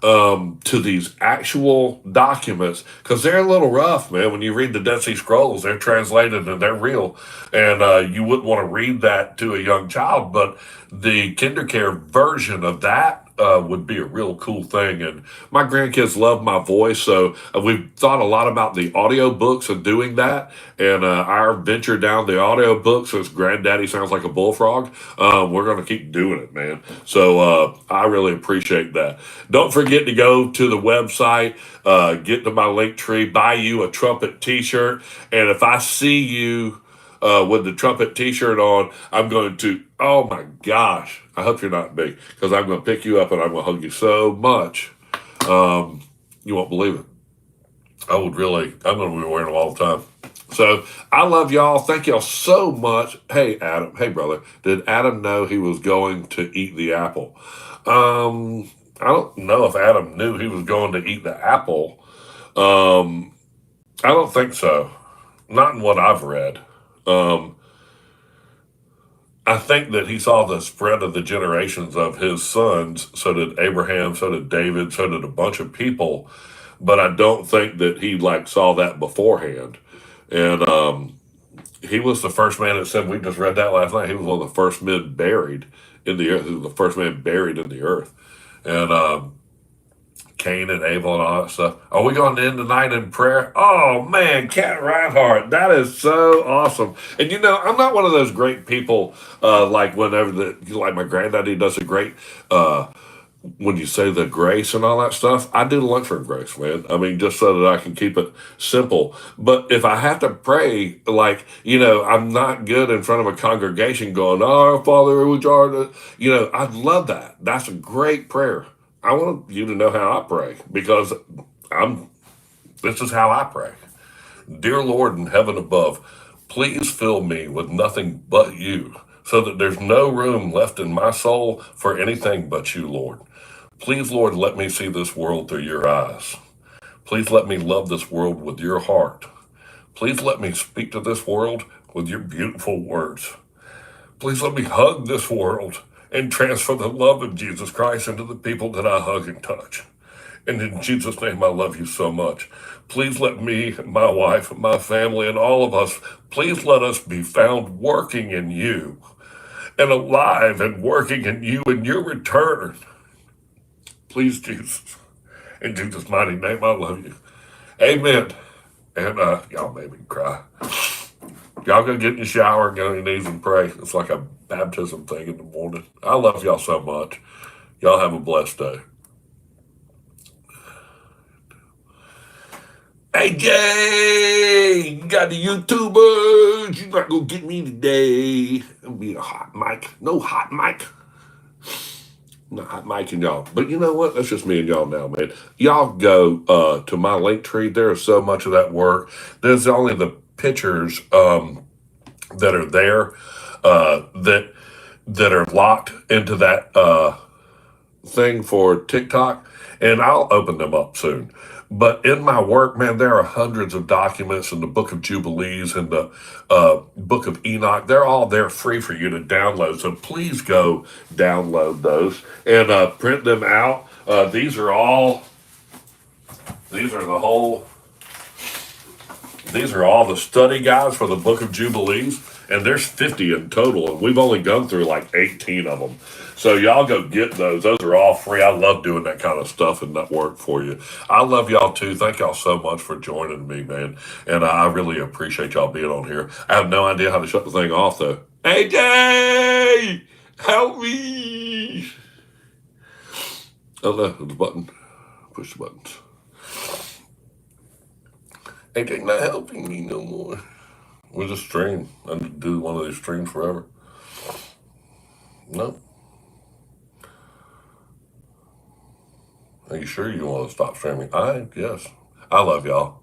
to these actual documents, because they're a little rough, man. When you read the Dead Sea Scrolls, they're translated and they're real, and you wouldn't want to read that to a young child. But the KinderCare version of that would be a real cool thing. And my grandkids love my voice, so we've thought a lot about the audio books and doing that. And our venture down the audio books, as Granddaddy sounds like a bullfrog, we're going to keep doing it, man. So I really appreciate that. Don't forget to go to the website, get to my link tree, buy you a Trumpet t-shirt. And if I see you with the Trumpet t-shirt on, I'm going to, oh my gosh, I hope you're not big, because I'm going to pick you up and I'm going to hug you so much. You won't believe it. I'm going to be wearing them all the time. So I love y'all. Thank y'all so much. Hey, Adam. Hey, brother. Did Adam know he was going to eat the apple? I don't know if Adam knew he was going to eat the apple. I don't think so. Not in what I've read. I think that he saw the spread of the generations of his sons. So did Abraham, so did David, so did a bunch of people. But I don't think that he like saw that beforehand. And he was the first man that said, we just read that last night, he was one of the first men buried in the earth. He was the first man buried in the earth. And Cain and Abel and all that stuff. Are we going to end tonight in prayer? Oh man, Cat Reinhardt, that is so awesome. And you know, I'm not one of those great people like whenever like my granddaddy does a great when you say the grace and all that stuff. I do the Luxford grace, man. I mean, just so that I can keep it simple. But if I have to pray, like, you know, I'm not good in front of a congregation going, "Our Father which art," you know, I love that. That's a great prayer. I want you to know how I pray, because this is how I pray. Dear Lord in heaven above, please fill me with nothing but you, so that there's no room left in my soul for anything but you, Lord. Please, Lord, let me see this world through your eyes. Please let me love this world with your heart. Please let me speak to this world with your beautiful words. Please let me hug this world and transfer the love of Jesus Christ into the people that I hug and touch. And in Jesus' name, I love you so much. Please let me, my wife, my family, and all of us, please let us be found working in you and alive and working in you in your return. Please, Jesus. In Jesus' mighty name, I love you. Amen. And y'all made me cry. Y'all go get in the shower and get on your knees and pray. It's like a baptism thing in the morning. I love y'all so much. Y'all have a blessed day. AJ, you got the YouTubers. You're not gonna get me today. It'll be a hot mic. No hot mic. Not hot mic and y'all. But you know what? That's just me and y'all now, man. Y'all go to my link tree. There is so much of that work. There's only the pictures that are there that are locked into that thing for TikTok, and I'll open them up soon. But in my work, man, there are hundreds of documents in the Book of Jubilees and the Book of Enoch. They're all there free for you to download. So please go download those and print them out. These are all. These are the whole. These are all the study guides for the Book of Jubilees, and there's 50 in total, and we've only gone through like 18 of them. So y'all go get those. Those are all free. I love doing that kind of stuff and that work for you. I love y'all too. Thank y'all so much for joining me, man. And I really appreciate y'all being on here. I have no idea how to shut the thing off though. AJ, help me! Oh no, the button. Push the buttons. AJ not helping me no more. We'll just stream. I do one of these streams forever. No. Are you sure you want to stop streaming? Yes. I love y'all.